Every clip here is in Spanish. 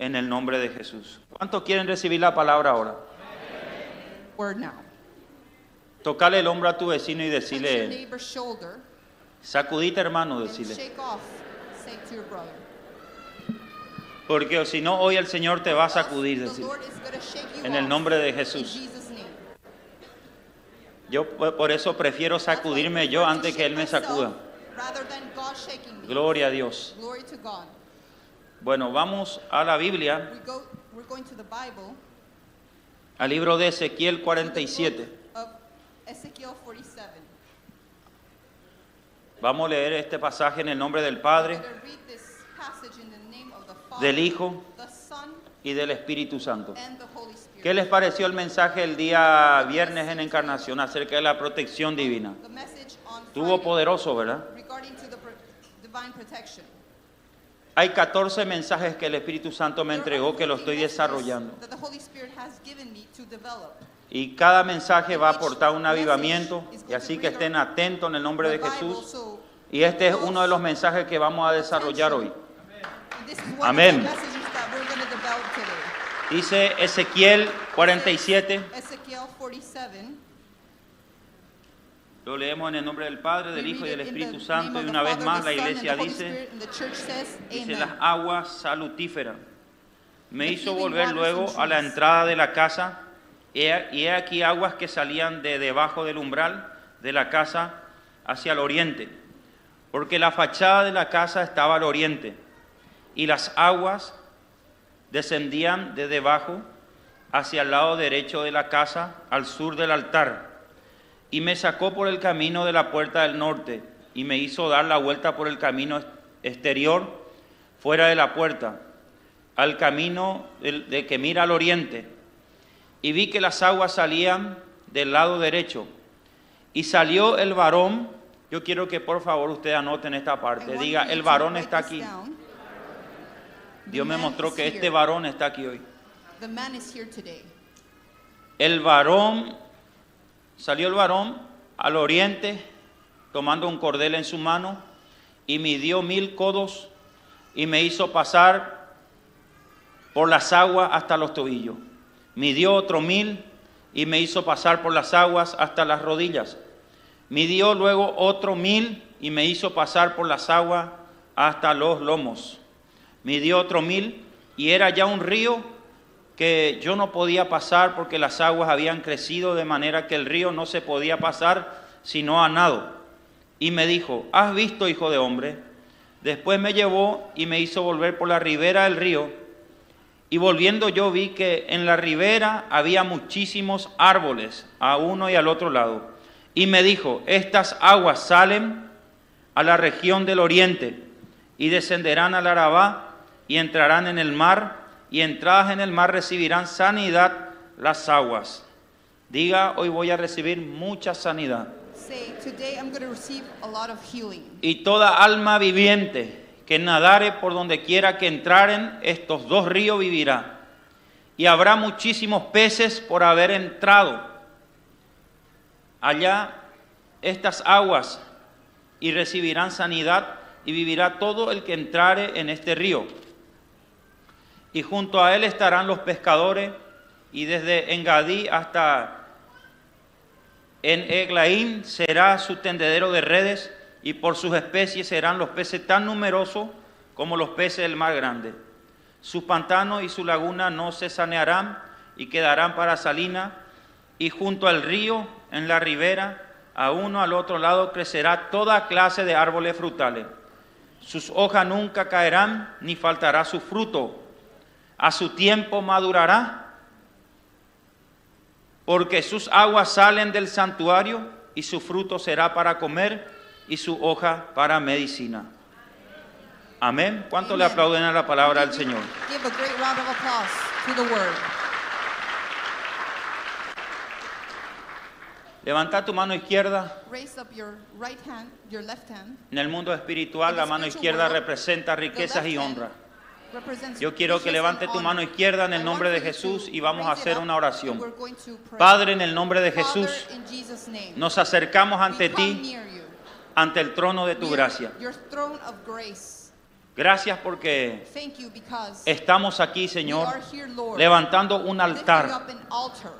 en el nombre de Jesús. ¿Cuántos quieren recibir la palabra ahora? Word now. Tocale el hombro a tu vecino y Touch your decirle, neighbor's shoulder sacudite hermano, and decirle. shake off. Say to your brother. Porque si no, hoy el Señor te va a sacudir, The decirle. Lord is going to shake you En el off nombre de in Jesús. Jesus' name. Yo por eso prefiero sacudirme yo antes que Él me sacuda. Rather than God shaking me. Gloria a Dios. Glory to God. Bueno, vamos a la Biblia, We're going to the Bible, al libro de Ezequiel 47. of Ezekiel 47. Vamos a leer este pasaje en el nombre del Padre, We're going to read this passage in the name of the Father, del Hijo the Son, y del Espíritu Santo. and the Holy Spirit. ¿Qué les pareció el mensaje el día viernes en Encarnación acerca de la protección divina? The message on Estuvo Friday poderoso, ¿verdad? regarding to the divine protection. Hay 14 mensajes que el Espíritu Santo me entregó que lo estoy desarrollando. That the Holy Spirit has given me to develop. Y cada mensaje va a aportar un avivamiento, y así que estén atentos en el nombre de Jesús. Y este es uno de los mensajes que vamos a desarrollar hoy. Amén. Dice Ezequiel 47, Ezekiel 47. lo leemos en el nombre del Padre, del Hijo y del Espíritu Santo, y una vez más la iglesia dice, las aguas salutíferas. Me hizo volver luego a la entrada de la casa, y he aquí aguas que salían de debajo del umbral de la casa hacia el oriente, porque la fachada de la casa estaba al oriente, y las aguas descendían de debajo hacia el lado derecho de la casa, al sur del altar. Y me sacó por el camino de la puerta del norte, y me hizo dar la vuelta por el camino exterior, fuera de la puerta, al camino de que mira al oriente. Y vi que las aguas salían del lado derecho. Y salió el varón. Yo quiero que por favor ustedes anoten esta parte. Diga, el varón está aquí. Dios me mostró que este varón está aquí hoy. The man is here today. El varón, salió el varón al oriente, tomando un cordel en su mano, y midió 1000 codos, y me hizo pasar por las aguas hasta los tobillos. Midió otro 1000, y me hizo pasar por las aguas hasta las rodillas. Midió luego otro 1000, y me hizo pasar por las aguas hasta los lomos. Midió otro 1000, y era ya un río que yo no podía pasar porque las aguas habían crecido de manera que el río no se podía pasar sino a nado. Y me dijo, ¿has visto, hijo de hombre? Después me llevó y me hizo volver por la ribera del río, y volviendo yo vi que en la ribera había muchísimos árboles a uno y al otro lado. Y me dijo, estas aguas salen a la región del oriente y descenderán al Arabá y entrarán en el mar, y entradas en el mar recibirán sanidad las aguas. Diga, hoy voy a recibir mucha sanidad. Say, today I'm going to receive a lot of healing. Y toda alma viviente que nadare por donde quiera que entraren estos dos ríos vivirá. Y habrá muchísimos peces por haber entrado allá estas aguas, y recibirán sanidad, y vivirá todo el que entrare en este río. Y junto a él estarán los pescadores, y desde Engadí hasta en Eglaim será su tendedero de redes, y por sus especies serán los peces tan numerosos como los peces del mar grande. Sus pantanos y su laguna no se sanearán y quedarán para salina, y junto al río, en la ribera, a uno al otro lado crecerá toda clase de árboles frutales. Sus hojas nunca caerán, ni faltará su fruto. A su tiempo madurará, porque sus aguas salen del santuario, y su fruto será para comer, y su hoja para medicina. Amén. ¿Cuánto le aplauden a la palabra del Señor? Give a great round of applause to the word. Levanta tu mano izquierda. Raise up your right hand, your left hand. En el mundo espiritual, la mano izquierda representa riquezas y honra. Yo quiero que levante tu mano izquierda en el nombre de Jesús y vamos a hacer una oración. Padre, en el nombre de Jesús, nos acercamos ante ti, ante el trono de tu gracia. Gracias porque Thank you because estamos aquí, we Señor, are here, Lord, levantando un lifting altar. up an altar,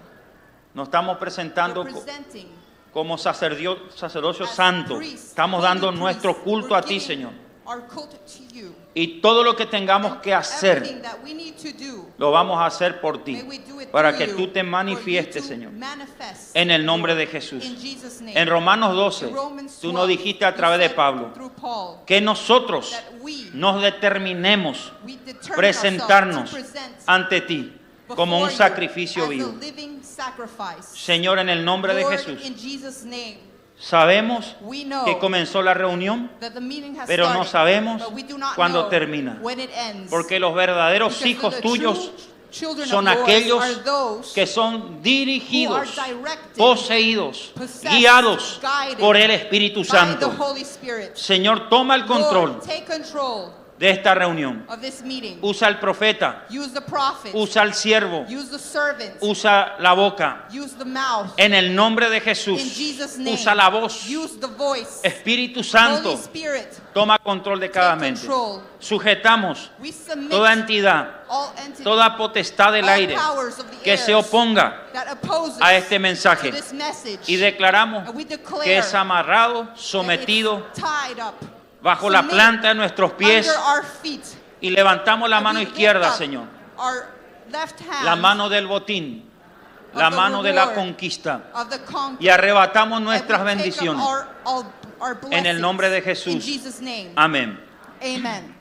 Nos estamos presentando representing como sacerdocio as santo. priests, Estamos holy dando priests. nuestro culto We're a ti, giving Señor. our cult to you. Y todo lo que tengamos que hacer, Everything that we need to do, lo vamos a hacer por ti. may we do it Para through que you, tú te for you manifiestes, to Señor. manifest En el nombre your- de Jesús. in Jesus' name. En Romanos 12, In Romans tú nos 12, dijiste a you través de said Pablo through Paul que nosotros that we nos determinemos determine presentarnos ourselves to present ante ti como un before you sacrificio as a vivo. living sacrifice. Señor, en el nombre de Lord, Jesús, in Jesus' name, sabemos we know que comenzó la reunión, that the meeting has pero no started, sabemos but we do not cuándo know termina. when it ends. Porque los verdaderos Because hijos the tuyos true children son of yours aquellos are those que son who are dirigidos, directed poseídos, possessed, guiados guided por el Espíritu by the Santo. Holy Spirit. Señor, toma el control Lord, take control de esta reunión. of this meeting. Usa al profeta, Use the prophets, usa al siervo, use the servants, usa la boca. use the mouth. En el nombre de In Jesús, Jesus' name, usa la voz. use the voice. Espíritu Santo, Holy Spirit, toma control de cada take mente. control. Sujetamos We submit toda entidad, all entities, toda potestad del all aire powers of the que se airs oponga that opposes a este mensaje. to this message. Y declaramos And we declare que es amarrado, that sometido it's tied up bajo la planta de nuestros pies under our feet. y levantamos la And mano we lift izquierda, up Señor. our left hand La mano del botín, of la the mano de la reward conquista of the conquer. y arrebatamos And we nuestras take up bendiciones. our En el nombre de blessings. In Jesús. Jesus' name. Amén. Amen.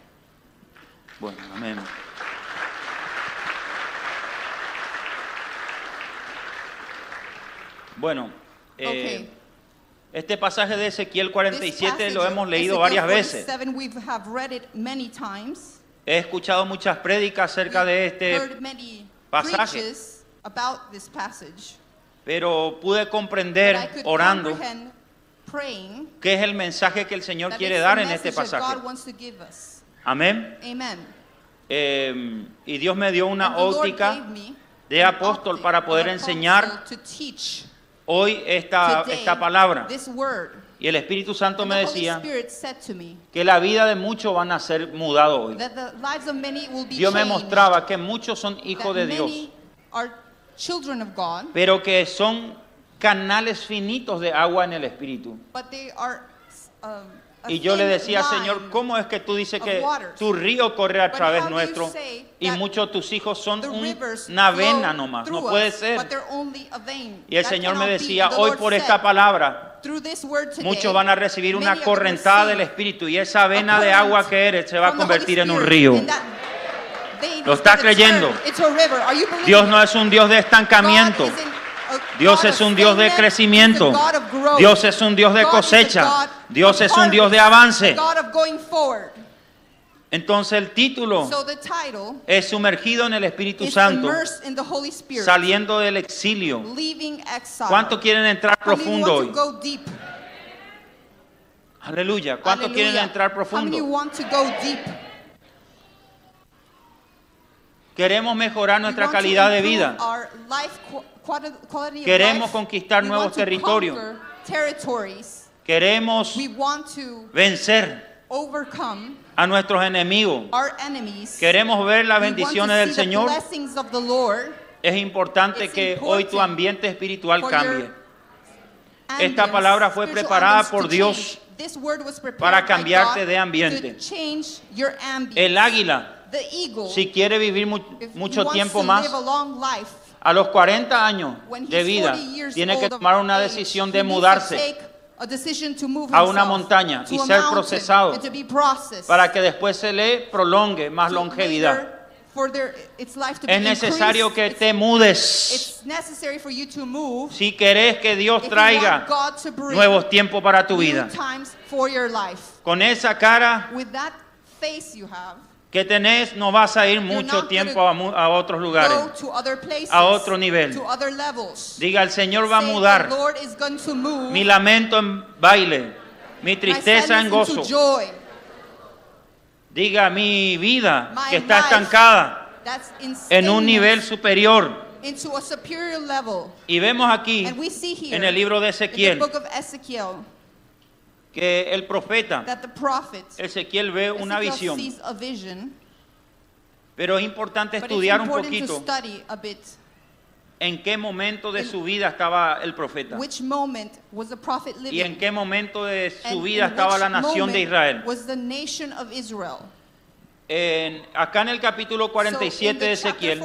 Bueno, amén. Bueno, Okay. este pasaje de Ezequiel This 47 passage lo of hemos leído Ezekiel varias veces. 47, we have read it many times. He escuchado muchas prédicas acerca de We've este, heard many pasaje. preaches about this passage. pero pude But I comprender could orando comprehend praying qué es el mensaje que el Señor that quiere it's dar the en este message that pasaje. God wants to give us. Amén. Amen. Y Dios me dio una And the Lord óptica gave me de an apóstol optic para of poder an enseñar apostle to teach hoy esta today palabra. this word. Y el Espíritu Santo And me the Holy decía Spirit said to me que la vida de muchos van a ser mudados hoy. that the lives of many will be Dios me changed, mostraba que muchos son hijos that de Dios, many are children of God, pero que son canales finitos de agua en el Espíritu. but they are a Y yo le thin decía, line. Señor, ¿cómo es que tú dices que of waters. tu río corre a But través how do you nuestro say y that muchos de tus hijos son The rivers una flow vena nomás? No through puede us, ser. but they're only a vein. Y el That Señor me cannot be. decía, The hoy Lord por said, esta palabra, through this word today, muchos van a recibir many una are gonna correntada del receive Espíritu y esa vena a de current agua que eres se va a from the Holy convertir en un Spirit, río. and that vein ¿Lo is estás gonna creyendo? turn into a river. Are you believing Dios no it? es un Dios de estancamiento. God isn't a Dios God es of un Dios de stagnant, crecimiento. He's a God of growth. Dios es un Dios de God is a cosecha. God Dios of es un Dios de harvest, avance. a God of going forward. Entonces el título So the title es Sumergido en el Espíritu is Santo, Immersed in the Holy Spirit, saliendo del exilio. leaving exile. ¿Cuántos quieren entrar How many profundo want hoy? to go deep? Aleluya. ¿Cuántos quieren Hallelujah. entrar How many profundo? want to go deep? Queremos mejorar We nuestra want to calidad de improve vida. our life quality of Queremos life. conquistar We nuevos want to territorios. conquer territories. Queremos We want to vencer overcome a nuestros enemigos. our enemies. Queremos ver las We want to bendiciones del see the Señor. blessings of the Lord. Es importante It's que important hoy tu ambiente espiritual for cambie. your Esta ambience, palabra fue spiritual preparada ambience por to Dios change. This word was prepared para by cambiarte God de ambiente. to change your ambience. El águila, The eagle, si quiere vivir if he mucho wants tiempo to más, live a long life, a los 40 años when de he's vida, 40 years tiene que old of tomar una age, decisión he de needs to mudarse take a decision to move a una himself montaña to y a ser mountain procesado and to be processed para que después se le prolongue más to longevidad. later for its life to be Es necesario que increased. te mudes It's necessary for you to move si querés que Dios if you traiga want God to bring nuevos tiempos para tu new vida. times for your life. Con esa cara With that face you have, que tenés, no vas a ir mucho not tiempo gonna a otros lugares. go to other places, a otro nivel. to other levels. Diga, el Señor va a Say, mudar the Lord is going to move mi lamento en baile, mi my tristeza en sadness into gozo. joy. Diga, mi vida My que está life estancada That's en un nivel superior. into a superior level. Y vemos aquí And we see here en el libro de in the Ezequiel book of Ezekiel que el profeta that the prophet Ezequiel ve una Ezekiel visión, sees a vision, pero es importante but it's estudiar un important to poquito study a bit. en qué momento de su vida estaba el profeta Which moment was the prophet y living? en qué momento de su And vida in estaba which la nación de moment Israel. was the nation of Israel? Acá en el capítulo 47 de Ezequiel,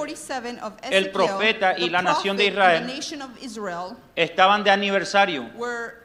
el profeta y la nación de Israel estaban de aniversario, were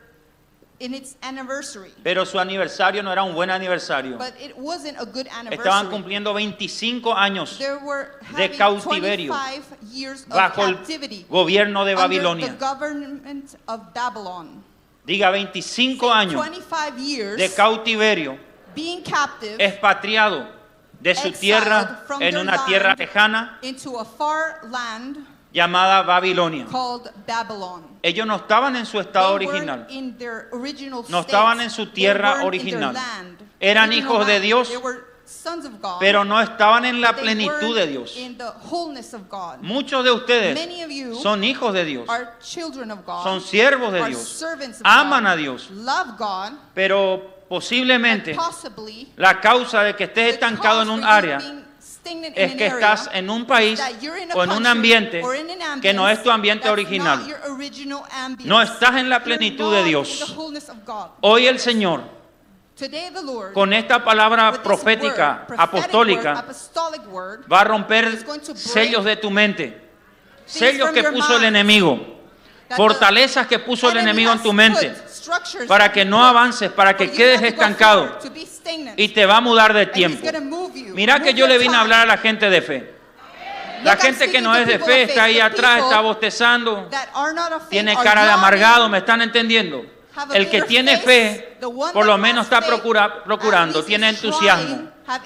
in its anniversary, pero su aniversario no era un buen aniversario. but it wasn't a good anniversary. Estaban cumpliendo 25 años They were de having cautiverio 25 years of bajo el captivity gobierno de under the Babilonia. government of Babylon. Diga 25 años 25 years de cautiverio, being captive expatriado de su tierra exiled from en their una tierra land lejana into a far land llamada Babilonia. called Babylon. Ellos no estaban en su estado They weren't original, in their original no state. estaban en su They tierra weren't in original. their land. Eran Original hijos de land. Dios, They were sons of God, pero no estaban en la but they plenitud de weren't Dios. in the wholeness of God. Muchos de ustedes Many of you son hijos de Dios, are children of God, son siervos de are Dios, servants of aman God, a Dios, love God, pero but posiblemente possibly la causa de que estés the estancado en cause un for you área being stagnant es in que an area estás en un país that you're in a o en un country ambiente or in an que no es tu ambience ambiente that's original. not your original ambience. No estás en la You're plenitud not de in Dios. the wholeness of God. Hoy el Señor, Today the Lord, con esta palabra with this profética, word, prophetic apostólica, word, apostolic word, va a romper is going to break sellos de tu mente, sellos from que your puso el mind, enemigo, that fortalezas que puso el enemy enemigo en has tu mente, put, structures para that que he no put avances, para for que you quedes not to go estancado forward, to be stagnant. y te va a mudar de And he's tiempo. gonna move you. Mira que Move yo your le vine a time. hablar a la gente de fe. La Look, I'm gente que speaking no to es de people fe of está faith. ahí The atrás, people está bostezando, that are not of faith tiene are cara de yawning, amargado, ¿me están entendiendo? have a El que bitter tiene face. fe, The one por lo that menos has está faith, procurando, at least tiene is trying, entusiasmo. has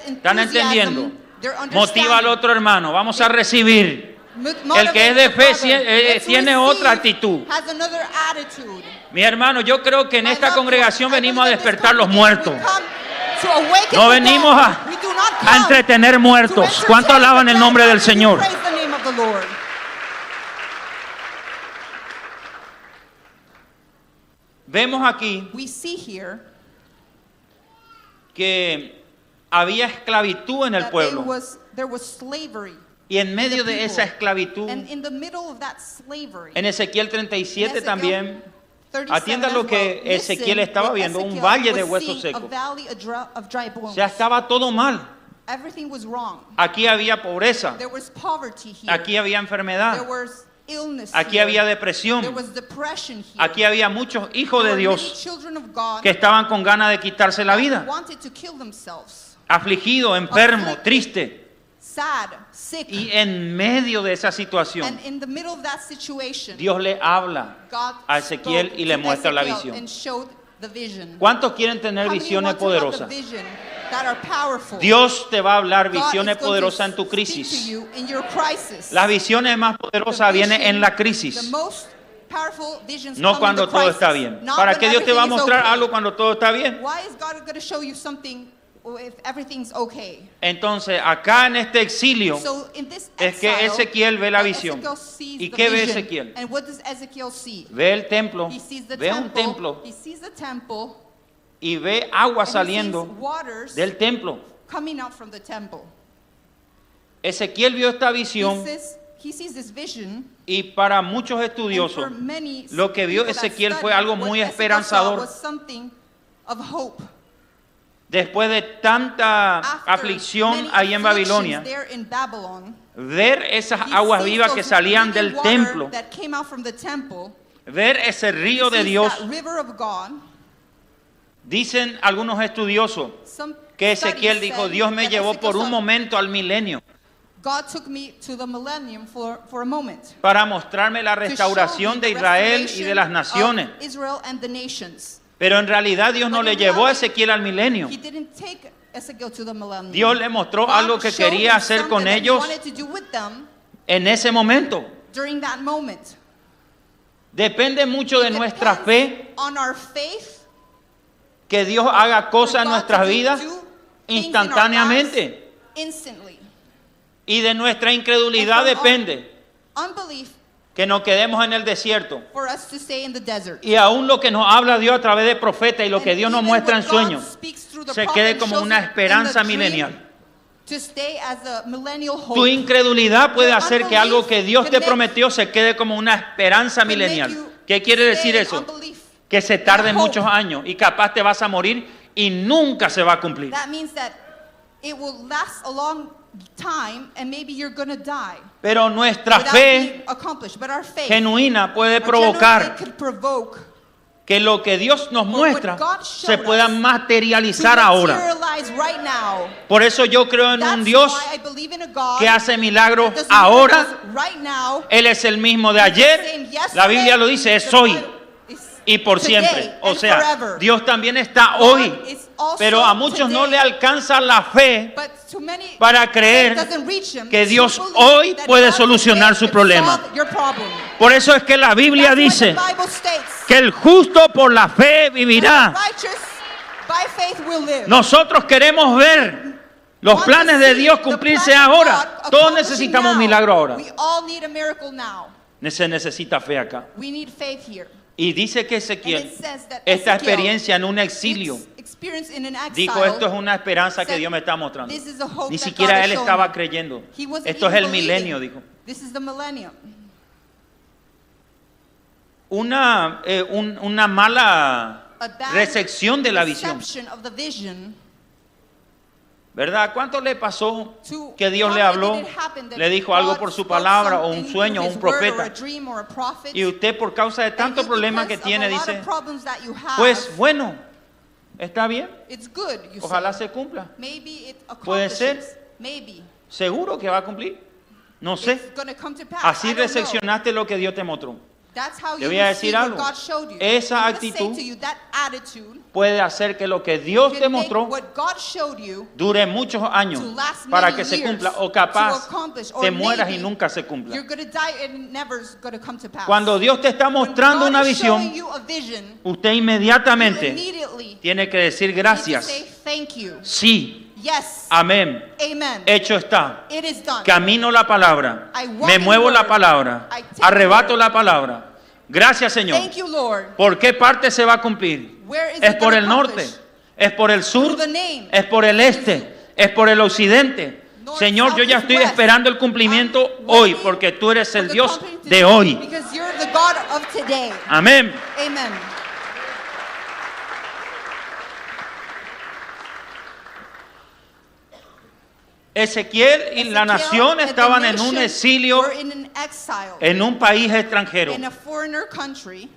¿Están entendiendo? enthusiasm, they're Motiva al understanding. otro hermano, vamos a recibir. Motivate El que es de the fe brother. Let's tiene receive, otra actitud. has another attitude. Mi hermano, yo creo que en My esta loved congregación ones, I venimos a believe in this despertar los congregation muertos. we come to awaken No the venimos dead. We do not a come entretener to muertos. entertain ¿Cuánto alaban the el dead, nombre but del we do Señor? praise the name of the Lord. Vemos aquí We see here que había esclavitud en el that pueblo. there was slavery. Y en medio the de people. esa esclavitud, And in the middle of that slavery, en Ezequiel 37 también, 37 atienda as lo que well, Ezequiel listen estaba what viendo, un Ezekiel valle de was huesos seeing, secos. a valley of dry O bones. sea, estaba todo mal. Everything was wrong. Aquí había pobreza, There was poverty here. aquí había There enfermedad, was illness aquí here. había There depresión, was depression here. aquí había muchos hijos There de were many Dios children of God que estaban con ganas de quitarse la that vida, wanted to kill themselves. afligido, enfermo, Afflicted. triste. Sad, sick. Y en medio de esa situación, And in the middle of that situation, Dios le habla God a Ezequiel spoke y le to muestra la Ezekiel visión. and showed the vision. ¿Cuántos quieren tener How many visiones want to have the poderosas? vision that are powerful? Dios te va a hablar God visiones is going poderosas en to tu speak crisis. to you in your crisis. Las visiones más poderosas The vienen vision, en la the crisis, most powerful visions no come in cuando the todo crisis, está bien. not ¿Para when qué Dios te va a everything is mostrar okay. algo cuando todo está bien? Why is God going to show you something if everything's okay? Entonces, acá en este exilio, So in this es que exile, Ezequiel ve la visión. Ezekiel sees ¿Y the qué ve vision. Ezequiel? And what does Ezekiel see? ve el templo, He sees the ve un temple. templo He sees the temple. y ve agua And he saliendo sees waters del templo. coming out from the temple. Ezequiel vio esta visión He sees this vision. y para muchos And for estudiosos, many lo que vio people that Ezequiel fue study, algo what muy Ezekiel esperanzador. saw was something of hope. Después de tanta After aflicción many ahí en afflictions Babilonia, there in Babylon, ver esas he aguas sees vivas que those salían living del water templo, that came out from the temple. ver ese río de Sees Dios. that river of God. Dicen algunos estudiosos Some que Ezequiel studies dijo, said Dios me that llevó Ezekiel por un saw, momento al milenio God took me to the millennium for a moment. para mostrarme la To show me restauración de the Israel y restoration de las naciones. of Israel and the nations. Pero en realidad Dios no But le in llevó a reality, Ezequiel al milenio. He didn't take Ezekiel to the millennium. Dios le mostró God algo que showed quería him hacer something con that he ellos wanted to do with them en ese momento. during that moment. Depende mucho de It nuestra depends fe on our faith que Dios haga cosas en for God nuestras to vidas do things in our instantáneamente. lives instantly. Y de nuestra incredulidad And from depende Unbelief que nos quedemos en el desierto. for us to stay in the desert. Y aún lo que nos habla Dios a través de profetas y lo que And Dios nos even muestra en what God sueños, speaks through the se prophet quede como shows una you in the esperanza dream milenial. to stay as a millennial hope. Tu incredulidad puede Your hacer que unbelief algo que Dios can te make- prometió se quede como una esperanza can make milenial. you ¿Qué quiere stay decir in eso? unbelief. Que se tarde hope. muchos años y capaz te vas a morir y nunca se va a cumplir. That means that it will last a long time and maybe you're going to die Pero nuestra without fe being accomplished. But our faith, genuina puede our genuine provocar faith could provoke que lo que Dios nos muestra God showed se pueda us materializar to ahora. materialize right now. Por eso yo creo en That's un Dios why I believe in a God que hace milagros that does ahora. miracles right now. Él es el mismo de He's the ayer. same yesterday, La Biblia lo dice, es the hoy Bible is y por today siempre. O and sea, forever. Dios también está God hoy. is also Pero a muchos no today. le alcanza la fe But to many, para creer it doesn't reach him que to Dios believe hoy that puede God solucionar today su can problema. solve your problem. Por eso es que la Biblia That's why dice the Bible states que el justo por la fe that vivirá. the righteous by faith will live. Nosotros queremos ver los Want planes to de see Dios the cumplirse plans of ahora. God Todos accomplishing necesitamos un now. milagro ahora. We all need a miracle now. Se necesita fe acá. We need faith here. Y dice que And Ezequiel, it says that esta Ezekiel, experiencia en un exilio, its experience in an exile, dijo, esto es una esperanza que said, Dios me está mostrando. "This is a hope Ni that siquiera God él has shown estaba me." creyendo. He wasn't Esto es even el believing. milenio, dijo. This is the millennium. Una mala A bad recepción de la visión. reception of the vision. ¿Verdad? ¿Cuánto le pasó To que Dios how le did habló, it happen that le dijo algo God por su spoke palabra o un something sueño o through un his word or a profeta? dream or a prophet, Y usted por causa de and tantos you, problemas que because tiene of a lot dice, of problems that you have, pues bueno, está bien, it's good, you ojalá say. se cumpla. Maybe it Puede ser. accomplishes. Maybe. ¿Seguro que va a cumplir? No sé. It's gonna come to pass. Así I don't know. recepcionaste lo que Dios te mostró. That's how Le you voy a receive decir what algo. God showed you. Esa I'm gonna say actitud to you, that attitude Puede hacer que lo que Dios can te make mostró what God showed you dure muchos años to last para many que se years, cumpla o to capaz accomplish, or te mueras y maybe nunca se cumpla. you're gonna die and never's gonna come to pass. Cuando Dios te está When mostrando God una is showing visión, you a vision, usted you inmediatamente immediately tiene que decir need to gracias. say thank you. Sí, Yes. amén. Amen. Hecho está. It is done. Camino la palabra. I walk Me in muevo the la word. palabra. I take Arrebato the la palabra. Gracias, Señor. Thank you, Lord. ¿Por qué parte se va a cumplir? Where is ¿Es it por gonna el norte? accomplish? ¿Es por el sur? Through the name. ¿Es por el este? ¿Es por el occidente? North, Señor, south, yo ya east, estoy west. esperando el cumplimiento I'm hoy waiting porque tú eres for el the Dios company to de do, hoy. Because you're the God of today. Amén. Amen. Ezequiel y la Ezekiel nación and the estaban en un nation exilio were in an exile en un país extranjero. in a foreigner country.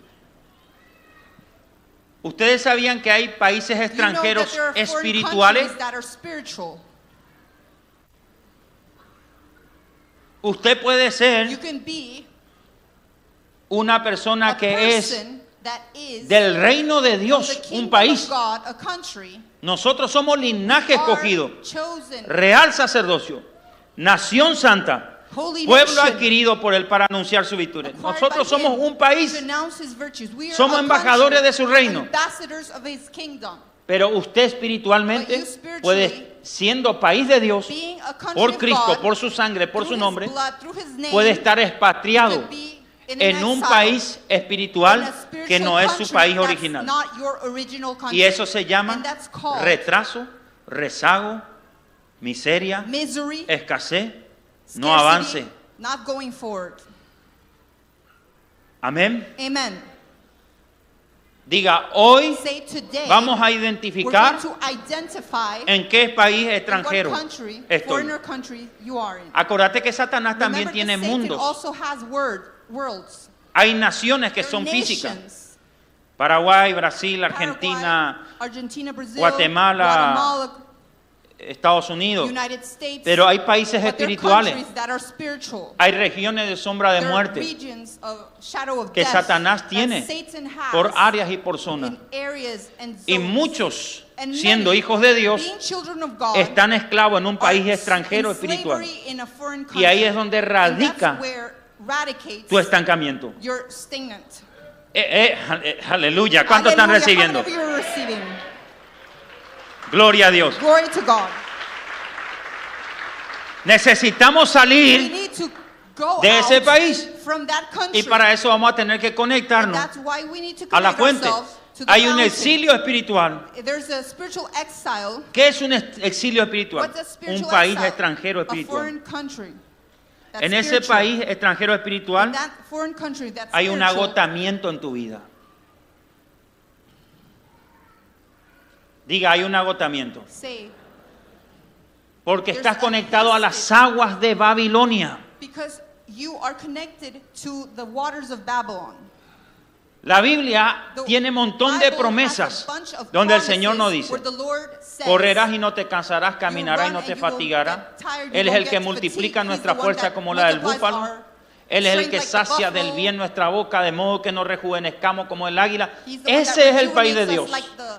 ¿Ustedes sabían que hay países You know extranjeros that there are foreign espirituales? countries that are spiritual. Usted puede ser You can be una persona a que es person that is del reino de from Dios, the un kingdom país. of God, a country. Nosotros somos linaje are escogido, chosen, real sacerdocio, nación santa, holy pueblo nation, adquirido por él para anunciar su victoria. acquired Nosotros by him somos un país, to announce his virtues. We are somos a embajadores country, de su reino. ambassadors of his kingdom. pero usted espiritualmente But you spiritually, puede, siendo país de Dios, Being a country por of Cristo, God, por su sangre, por through su his nombre, blood, through his name, puede estar expatriado could be in en an un exile, país in espiritual a spiritual que no es su country país that's original. not your original country. Y eso se llama And that's called retraso, rezago, miseria, misery, escasez, no scarcity, avance. not going forward. Amén. Amen. Diga, hoy Say today, vamos a we're identificar going to identify en qué país in extranjero what country, estoy. foreigner country you are in. Acordate que Satanás también Remember tiene that Satan mundos. also has worlds. Hay naciones que There son are físicas. nations. Paraguay, Brasil, Paraguay, Argentina, Argentina, Brazil, Guatemala, Guatemala, Estados Unidos. United States. Pero hay países but they're espirituales. countries that are spiritual. Hay regiones de sombra de There are muerte regions of shadow of que death Satanás that tiene Satan has por áreas y por zonas. in areas and Y zones. muchos, And siendo many, hijos de Dios, being children of God, están esclavos en un país are extranjero in espiritual. slavery in a foreign Y ahí country. es donde And radica that's where radicates tu estancamiento. your stagnant. Aleluya. ¿Cuántos están Hallelujah. recibiendo? How many of you are receiving? Gloria a Dios. Glory to God. Necesitamos We salir need to go de ese out país. from that country. Y para eso vamos a tener que And conectarnos that's why we need to a la connect fuente. ourselves to the Hay un fountain. exilio espiritual. There's a spiritual exile. ¿Qué es un exilio espiritual? What's a spiritual Un país exile? extranjero A espiritual. foreign country. That's En ese spiritual. país extranjero In espiritual that foreign country, that's hay un spiritual. agotamiento en tu vida. Diga, hay un agotamiento. Say, Porque There's estás a conectado a las hasted- aguas de Babilonia. because you are connected to the waters of Babylon. La Biblia The tiene un montón de Bible promesas has a bunch of donde el Señor nos promises dice, where the Lord says, correrás y no te cansarás, caminarás y run no te and you will fatigarás. get tired, you Él es won't el que get multiplica fatigued. nuestra He's the one fuerza that como la del multiplies búfalo. our Él es el strength que like the sacia del buffalo. bien nuestra boca, de modo que nos rejuvenezcamos como el águila. He's the one that Ese es el país de rejuvenates Dios. us like the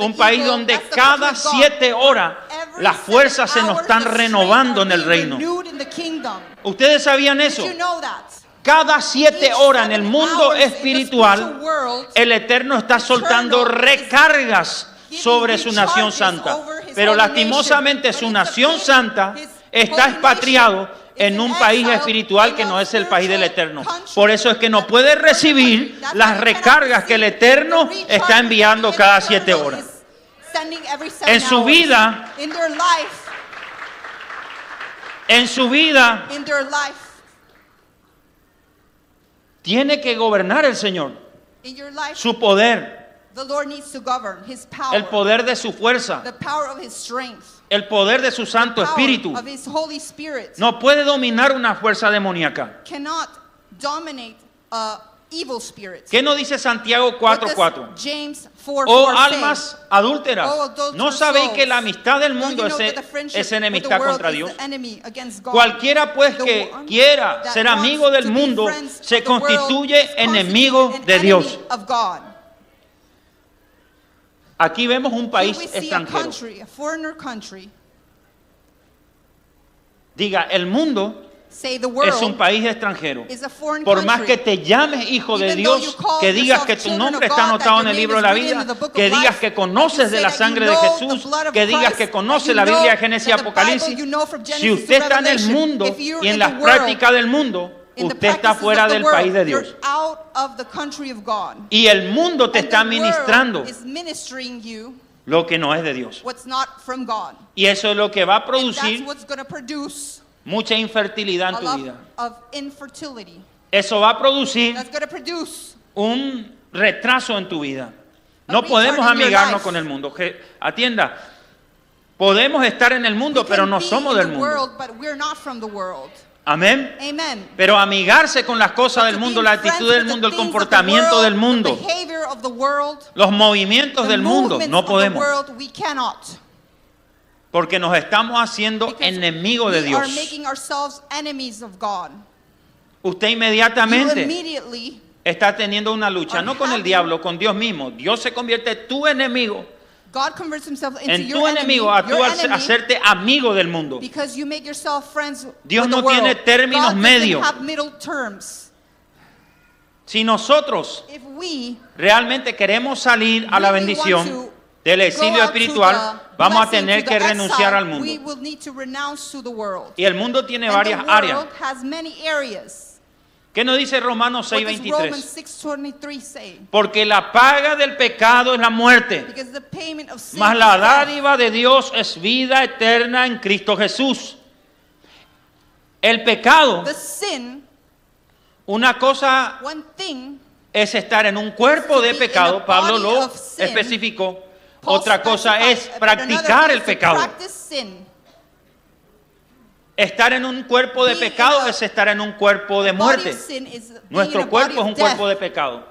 Un país eagle. donde That's the cada country of God. 7 horas Every las 7 fuerzas se nos hours, están the strength renovando are en el being reino. renewed in the kingdom. ¿Ustedes sabían Did eso? you know that? Cada 7 Each horas en el 7 mundo hours in the espiritual, spiritual world, el Eterno está soltando recargas sobre su nación santa. Pero lastimosamente su nación santa está expatriado en un país espiritual que no es el país del Eterno. Por eso es que no puede recibir las recargas que el Eterno está enviando cada 7 horas. En su vida, en su vida, tiene que gobernar el Señor. Su poder, the Lord needs to govern his power, el poder de su fuerza, the power of his strength, el poder de su Santo power Espíritu. of his Holy Spirit. No puede dominar una fuerza demoníaca. Cannot dominate evil spirits. ¿Qué nos dice Santiago What does 4:4? James 4:4 Oh say? almas adúlteras, Oh, adulterous ¿no sabéis que souls. la amistad del Don't you mundo know that the friendship es with the enemistad world contra is Dios? the enemy against God? Cualquiera pues The que one quiera that ser wants amigo del to be mundo friends se of the world constituye is constituted enemigo an de enemy Dios. of God. Aquí vemos un Here país we see a extranjero. country, a foreigner country. Diga, el mundo Say the es un world país extranjero. is a foreign Por más country. que te llames hijo de Even though Dios, you call que digas yourself que tu children nombre of está God, anotado that en el your libro de name la is written vida, in the book of que digas life, que conoces that you de la say that sangre you de know Jesús, the blood of que digas Christ, que that conoces you la Biblia de know Génesis y that the Bible Apocalipsis. you know from Si Genesis usted to está en el Revelation, mundo if you're y en in las the world, prácticas del mundo, in the usted está practices fuera of the del world, país de Dios. you're out of the country of God. Y el mundo te And está the ministrando world is ministering you lo que no es de Dios. what's not from God. Y eso es lo que va a And producir that's what's going to produce mucha infertilidad en a tu lot vida. of infertility. Eso va a producir That's going to produce un retraso en tu vida. A No retard podemos in your amigarnos life. con el mundo. Atienda, podemos estar en el mundo, we pero can no be somos in del the mundo. world, but we're not from the world. Amén. Amen. Pero amigarse con las cosas But del to mundo, be la friends actitud del with the mundo, el things of the comportamiento world, del mundo, the behavior of the world, los movimientos the del mundo, movements no of the podemos. world, we cannot. Porque nos estamos haciendo Because enemigos de we are Dios. making ourselves enemies of God. Usted You inmediatamente immediately está teniendo una lucha, are no con el having- diablo, con Dios mismo. Dios se convierte en tu enemigo, God converts himself into en your tu enemy, enemigo, a your tú enemy, hacerte amigo del mundo. because you make yourself friends Dios with the no tiene world. términos God medios. doesn't have middle terms. Si nosotros If we realmente queremos salir a la really bendición want to del go exilio out to espiritual, the vamos a blessing, tener to que the renunciar exile, al mundo. we will need to renounce to the world. Y el mundo tiene And varias the áreas. world has many areas. ¿Qué nos dice Romanos What does 6:23? Romans 6:23 say? Porque la paga del pecado es la muerte, Because the payment of sin mas is la death. dádiva de Dios es vida eterna en Cristo Jesús. El pecado, The sin, una cosa one thing, es estar en un cuerpo de pecado, Pablo lo especificó. Paul Otra cosa specified, es but practicar another el is to pecado. practice sin. Estar en un cuerpo de Being in pecado a es estar en un cuerpo de Body muerte. of sin is being in a Nuestro body cuerpo es of un cuerpo de death. pecado.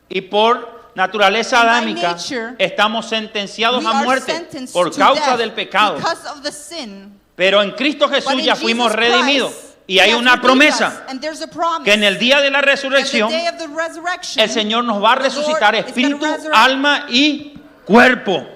Y por naturaleza And by adámica nature, estamos sentenciados We a are muerte sentenced por to causa death del pecado. because of the sin. Pero en Cristo But Jesús in ya fuimos Jesus Christ, redimidos. Y He hay has una redeemed promesa us, and there's a promise que en el día de la that the resurrección day of the resurrection, el Señor nos va a the Lord resucitar is gonna espíritu, resurrect alma y cuerpo.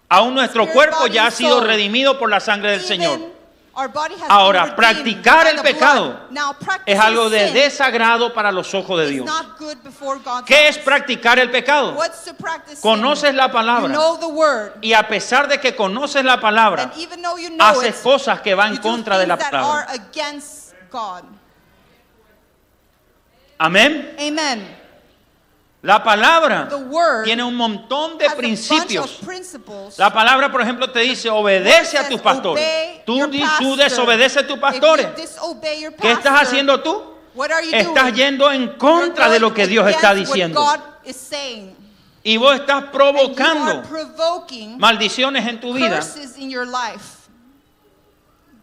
Aún nuestro Spirit, cuerpo body, ya ha and sido soul. redimido por la sangre del Even Señor. our body has Ahora, been redeemed practicar by el the pecado blood. Now, Es practicing algo de sin desagrado para los ojos de is Dios. not good before God's ¿Qué es eyes. practicar el pecado? What's to practice sin? Conoces la You palabra know the word. y a pesar de que conoces la palabra, And even though you know haces it, cosas que van en you do contra de la things that are palabra. against God. Amén. Amen. La palabra The word tiene un montón de has a bunch principios. of principles. La palabra, por ejemplo, te dice, obedece a tus pastores. Tú desobedeces a tus pastores. If you disobey your ¿Qué estás pastor, haciendo tú? what are you Estás doing? yendo en contra de lo que Dios You're está going against diciendo. what God is saying. Y vos estás And you provocando are provoking maldiciones en tu vida. curses in your life.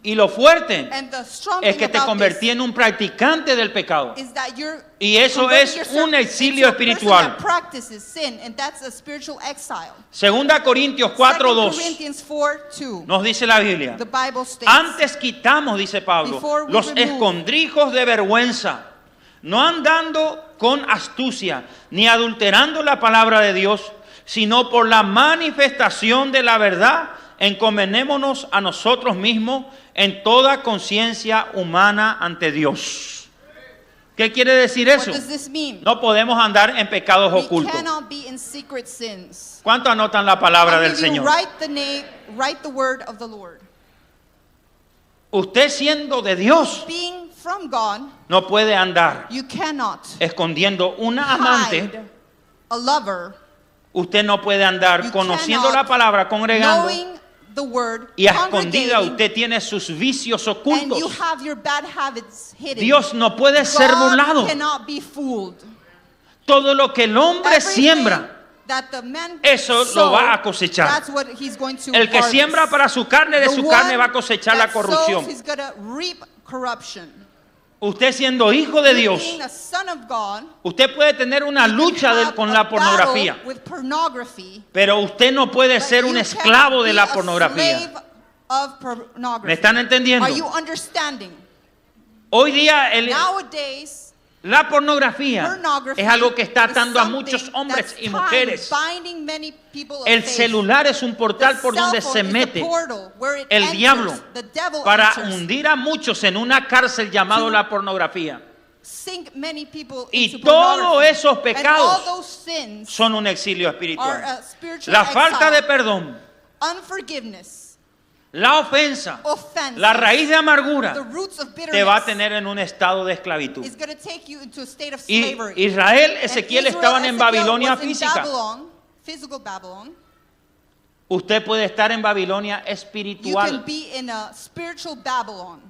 Y lo fuerte And the strong es thing que te about convertí en un practicante del pecado. this is that you're Y eso converting es yourself un exilio into a person espiritual. that practices sin, and that's a spiritual exile. Segunda Corintios 2 4:2 Corinthians 4:2. nos dice la Biblia. The Bible states. Antes quitamos, dice Pablo, Before we los remove. escondrijos de vergüenza, no andando con astucia, ni adulterando la palabra de Dios, sino por la manifestación de la verdad, encomendémonos a nosotros mismos en toda conciencia humana ante Dios. ¿Qué quiere decir What eso? does this mean? No podemos andar en pecados We ocultos. cannot be in secret sins. ¿Cuánto anotan la palabra How del many of you Señor? write the word of the Lord. Usted siendo de Dios Being from God, no puede andar you cannot escondiendo una amante. hide a lover, Usted no puede andar You conociendo cannot, la palabra, congregando, knowing the word, y a escondida congregating, usted tiene sus vicios and ocultos. you have your bad habits hidden. Dios no puede ser God burlado. cannot be fooled. Todo lo que el hombre Everything siembra, that the man eso sow, lo va a cosechar. that's what he's going to el que harvest. siembra para su carne, de The su carne one va a cosechar la that corrupción. sows, he's gonna reap corruption. Usted siendo hijo de You Dios, being a son of God, usted puede tener una you can lucha have con a la pornografía, battle with pornography, pero usted no puede but ser un you esclavo cannot de be la a pornografía. slave of pornography. ¿Me están entendiendo? Are you understanding? Hoy día Nowadays, la pornografía pornography es algo que está is atando a something muchos hombres that's y mujeres. binding many people of El faith. celular es un portal The por donde cell se phone is mete the portal where it el enters. diablo The devil para enters. hundir a muchos en una cárcel llamada la pornografía. Sink many people Y into todos pornography. esos And pecados all those sins Son un exilio are espiritual. a spiritual La falta exile. de perdón, Unforgiveness, la ofensa, offense, la raíz de the amargura roots of bitterness te va a tener en un estado de esclavitud. is going to take you into a state of Y slavery. Israel, And Ezequiel Israel, estaban en Ezekiel Babilonia was in física. Babylon, physical Babylon. Usted puede estar en Babilonia You can espiritual. be in a spiritual Babylon.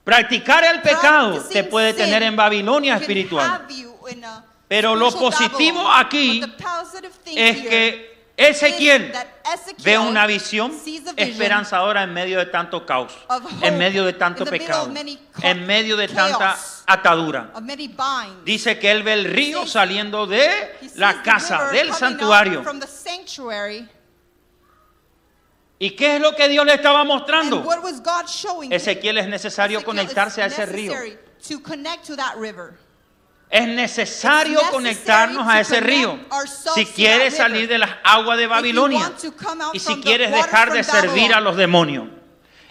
Practicar el pecado Practicing te puede sin tener en Babilonia can espiritual. have you in a Pero lo spiritual positivo Babylon. aquí But the positive thing Es here que is Ezequiel that Ezekiel ve una visión sees a vision esperanzadora en medio de tanto caos, of hope en medio de tanto in the middle pecado, of many en medio de chaos, tanta atadura. of many binds. Dice que él ve el río He saliendo de sees la the casa, river del coming santuario. out from the sanctuary. ¿Y qué es lo que Dios le estaba And mostrando? what was God showing him? Ezequiel, es necesario Ezekiel, conectarse a it's ese río. necessary to connect to that river. Es necesario It's conectarnos a ese necessary to río. connect ourselves Si to quieres that river. salir de las aguas de If you Babilonia want to come out y si from the quieres waters dejar de from servir Babylon. a los demonios.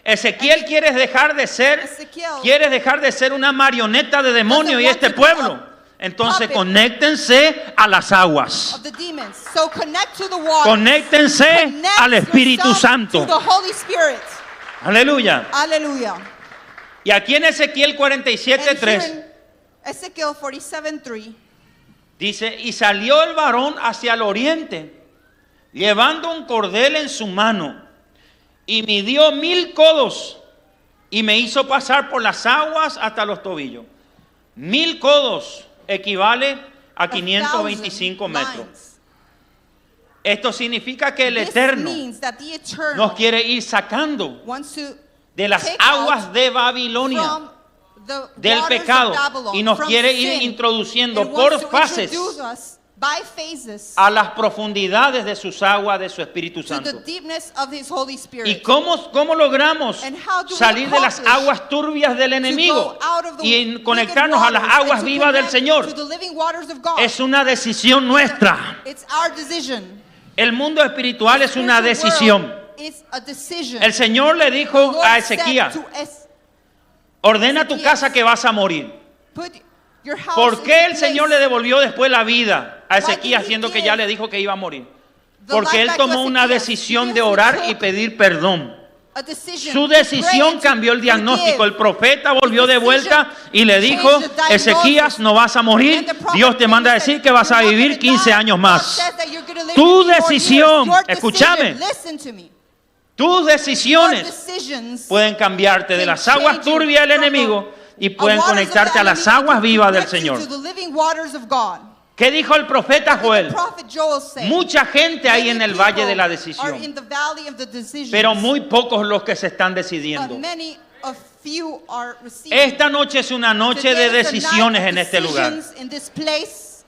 Ezequiel quiere dejar de ser una marioneta de demonio y want este to be pueblo. Entonces puppet conéctense a las aguas. Of the demons. So connect to the water. Conéctense Connect al Espíritu yourself Santo. To the Holy Spirit. Aleluya. Hallelujah. Y aquí en Ezequiel And 47:3 here in Ezekiel 47:3 dice, y salió el varón hacia el oriente, llevando un cordel en su mano, y midió 1000 codos, y me hizo pasar por las aguas hasta los tobillos. 1000 codos equivale a 525 metros. lines. Esto significa que el This Eterno means that the Eternal nos quiere ir sacando wants to de las take aguas out de Babilonia, from the del waters of pecado, Babylon, y nos from quiere ir sin, introduciendo and por wants to fases introduce us by phases a las profundidades de sus aguas, de su Espíritu to the Santo. deepness of His Holy Spirit. ¿Y cómo logramos And how do we salir de las accomplish aguas turbias del enemigo to go out of the y wicked conectarnos a las waters aguas and to vivas del connect Señor? to the living waters of God. Es una decisión nuestra. It's our decision. El mundo espiritual es una Spiritual decisión. world is a decision. El Señor le dijo Lord a said Ezequías, to ordena tu casa que vas a morir. put your house ¿Por qué el into Señor le place. devolvió después la vida a Why did Ezequías he siendo que give ya le dijo que iba a morir? the Porque life él back to tomó una Ezekiel? decisión Because de he orar took y pedir perdón. a decision. Su to pray decisión and to cambió el diagnóstico. forgive. El profeta volvió de vuelta y le dijo, Changed the diagnosis. Ezequías, no vas a morir. And the prophet Dios te manda a said, decir que vas a "You're not vivir gonna 15 die. años God más. says that you're gonna live Tu 15 more decisión, years. Your escúchame. decision, listen to me. Tus Your decisiones decisions pueden cambiarte de can las aguas change you turbias del from enemigo y the pueden waters of conectarte the a las enemy aguas to vivas del connect you Señor. to the living waters of God. ¿Qué dijo el profeta The Joel? prophet Joel said, Mucha gente hay en el valle de la are decisión, in the valley of the decisions, pero muy pocos los que se están but decidiendo. many of few are receiving. Esta noche es una noche de Today is a decisiones night en of este lugar. decisions in this place.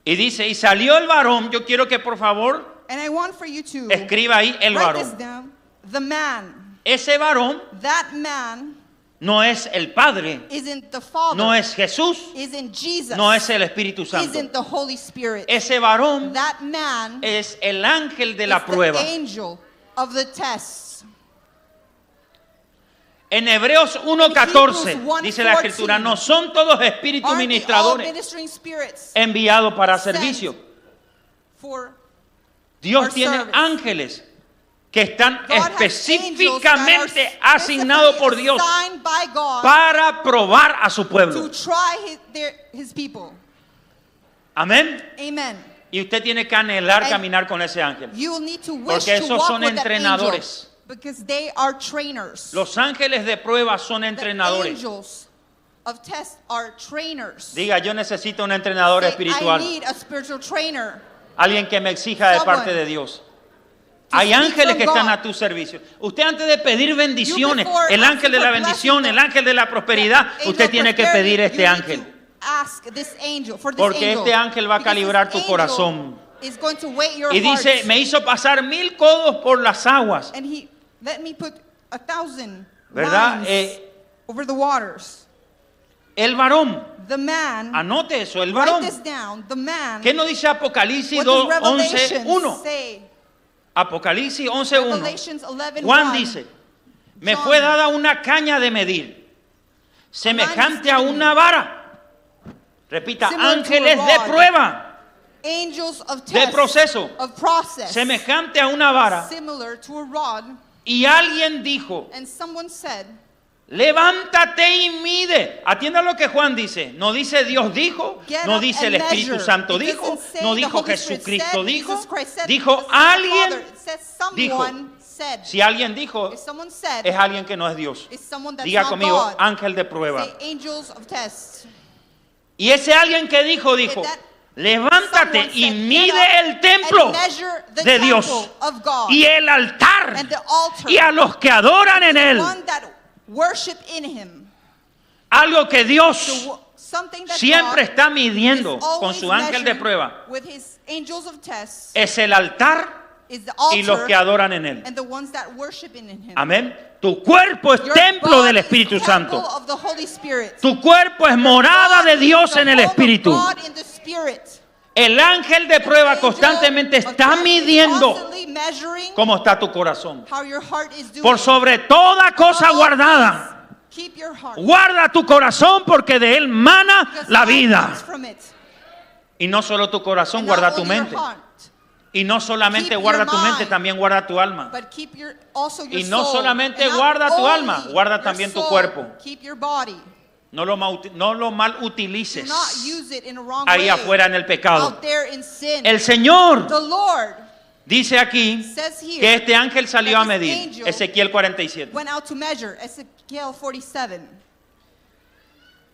Y dice, y salió el varón. Yo quiero que por favor And I want for you to escriba ahí el write this varón. down. The man, Ese varón that man no es el Padre, isn't the Father, no es Jesús, isn't Jesus, no es el Espíritu Santo. isn't the Holy Spirit. Ese varón That man es el ángel de is la prueba. the angel of the tests. En Hebreos 1:14 dice la Escritura, no son todos espíritus Aren't they all ministradores ministering spirits enviados para sent servicio. for Dios our tiene service? ángeles que están God has angels específicamente that are asignados por Dios assigned by God para probar a su to pueblo. try his people. Amén. Amen. Y usted tiene que anhelar And caminar con ese ángel. You will need to wish Porque to esos walk son with that entrenadores. angel because they are trainers. Los ángeles de prueba son The entrenadores. angels of test are trainers. Diga, yo necesito un entrenador Say, espiritual. I need a spiritual trainer. Alguien que me exija de parte de Dios. Hay speak ángeles from que están God. a tu servicio. Usted antes de pedir bendiciones, before el ángel de la asking for bendición, blessing, el ángel de la prosperidad, angel usted of tiene que prosperity, pedir you este need ángel. to ask this angel, for this Porque angel. este ángel va a Because calibrar this tu angel corazón. is going to weigh your Y dice, heart. me hizo pasar 1000 codos por las aguas. And he let me put 1,000 ¿Verdad? lines over the waters. El varón, The man, anote eso, el write varón. this down. The man, ¿Qué nos dice Apocalipsis what 2, does 11, Revelations 1? say? Apocalipsis 11, 1. Revelations 11, Juan 1. dice, me John. fue dada una caña de medir, semejante a given una vara. Repita, similar to ángeles a de rod. prueba, Angels of de test, proceso, of process, semejante a una vara. similar to a rod. Y alguien dijo, And someone said, levántate y mide. Atienda lo que Juan dice. No dice Dios dijo, Get no up dice el and Espíritu measure. Santo It dijo, doesn't say no the dijo Holy Spirit Jesucristo said, dijo, Jesus Christ said, dijo the Son of the Father. alguien. It says dijo. someone said. Si alguien dijo, If someone said, es alguien que no es Dios. it's someone that's Diga not conmigo, God. ángel de prueba. Say angels of test. Y ese alguien que dijo, That levántate someone y said, mide "Get up el templo and measure the de Dios temple of God y el altar and the altar, y a los que adoran en the él. one that worship in Him." Algo que Dios Something that siempre God está midiendo is con always su ángel de measuring prueba. with His angels of test Es el altar is the y los altar que adoran en él. and the ones that worship in Him. Amén. Tu cuerpo es Your templo body del is Espíritu temple Santo. of the Holy Spirit. Tu cuerpo es morada de Dios en el Espíritu. God in the Spirit. El ángel de prueba Angel constantemente of está test is midiendo constantly measuring cómo está tu corazón. how your heart is doing. Por sobre toda cosa All guardada, things, keep your heart. guarda tu corazón porque de él mana Because la life vida. comes from it. Y no solo tu corazón, And guarda not tu only your mente. heart, Y no solamente Keep guarda your tu mente, mind. también guarda tu alma. but keep also your Y no soul. solamente And not guarda tu only alma, guarda your también tu soul, cuerpo. Keep your body. No lo mal Do utilices not use it in a wrong ahí way. afuera en el pecado. Out there in sin. El Señor The Lord dice aquí says here que este ángel salió a that this medir. angel Ezequiel 47. went out to measure. Ezekiel 47.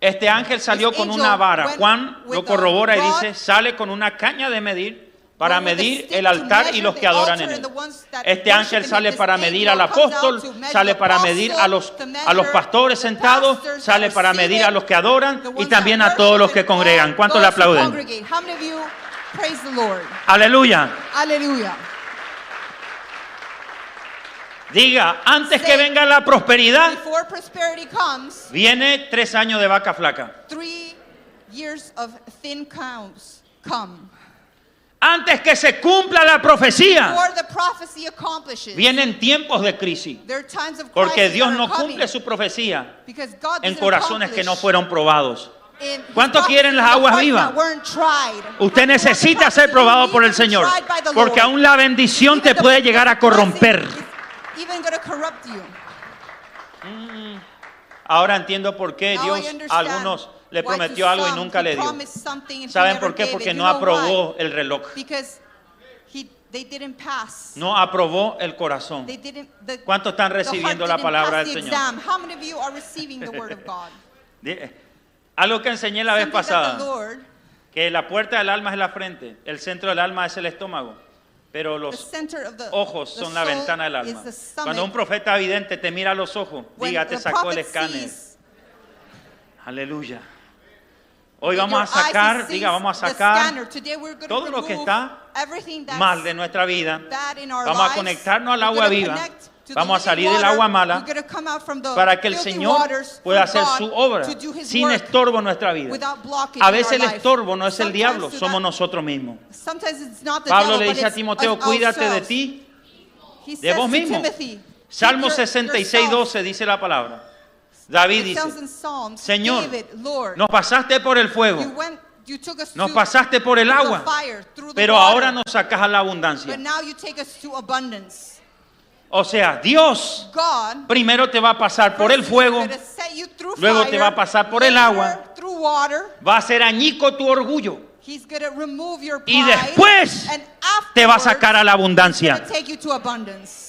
Este ángel salió This con angel una vara. went Juan with lo a corrobora y rod, dice, sale con una caña de medir para went with a medir stick el to altar y measure los the que adoran altar en and él. the ones that Este worship ángel in sale it. This para medir angel al comes out apóstol, to measure sale the para medir apostle, a to los measure pastores the sentados, pastors sale that para are medir seated, a los que adoran the y ones también that a todos los que worship, and congregan. all ¿Cuántos le those who aplauden? congregate. How many of you praise the Lord? Aleluya. Hallelujah. Diga, antes que Say, venga la prosperidad, Before prosperity comes, viene 3 años de vaca flaca. 3 years of thin cows come. Antes que se cumpla la profecía, Before the prophecy accomplishes, vienen tiempos de crisis. there are times of Porque crisis Dios that are no coming, cumple su profecía because God en doesn't corazones que no accomplish fueron probados. in ¿Cuántos prophecies quieren las in the aguas hearts vivas? that weren't tried. Usted necesita ser probado por el Señor, porque aún la bendición te puede llegar a corromper. even going to corrupt you. Ahora entiendo por qué Now Dios I a understand algunos le why prometió to algo y some nunca he le dio. promised something and he ¿Saben never por qué? gave Porque it. no You know aprobó why? el reloj. Because they didn't pass. No aprobó el corazón. They didn't, the, ¿Cuántos están the heart recibiendo la didn't palabra pass del the Señor? exam. How many of you are receiving the word of God? Algo que enseñé la vez Something that the pasada, Lord, que la puerta del alma es la frente, el centro del alma es el estómago, pero the los center of the ojos the son la soul ventana del is alma. the stomach. Cuando un profeta vidente te mira a los ojos, When diga, te the sacó el prophet escáner. sees Aleluya. Hoy with vamos a your eyes, he sacar, sees diga, vamos a the sacar scanner. Today we're going to todo lo que remove está everything that's mal de nuestra vida. bad in our Vamos a lives. conectarnos al We're agua gonna viva. connect to the Vamos a living salir del water. agua mala We're gonna come out from the para que el filthy Señor waters pueda for hacer God su obra to do His sin work estorbo en nuestra vida. without blockage A in veces our el life. estorbo no es el Sometimes diablo, to somos that- nosotros mismos. Sometimes it's not the Pablo devil, le but dice a it's Timoteo, us cuídate de ourselves. ti, He de says vos to mismo. Timothy, Salmo keep 66:12 dice la palabra. David It tells dice, in Psalms, Señor, David, Lord, nos pasaste por el fuego, you took us nos to pasaste por el through agua, the fire, through the pero water, ahora nos sacas a la abundancia. but now you take us to abundance. O sea, Dios God primero te va a pasar por el first fuego, is gonna set you through luego fire, te va a pasar por el later agua. through water. va a hacer añico tu orgullo He's gonna remove your y pride, después and te va a afterwards, sacar a la he's abundancia. gonna take you to abundance.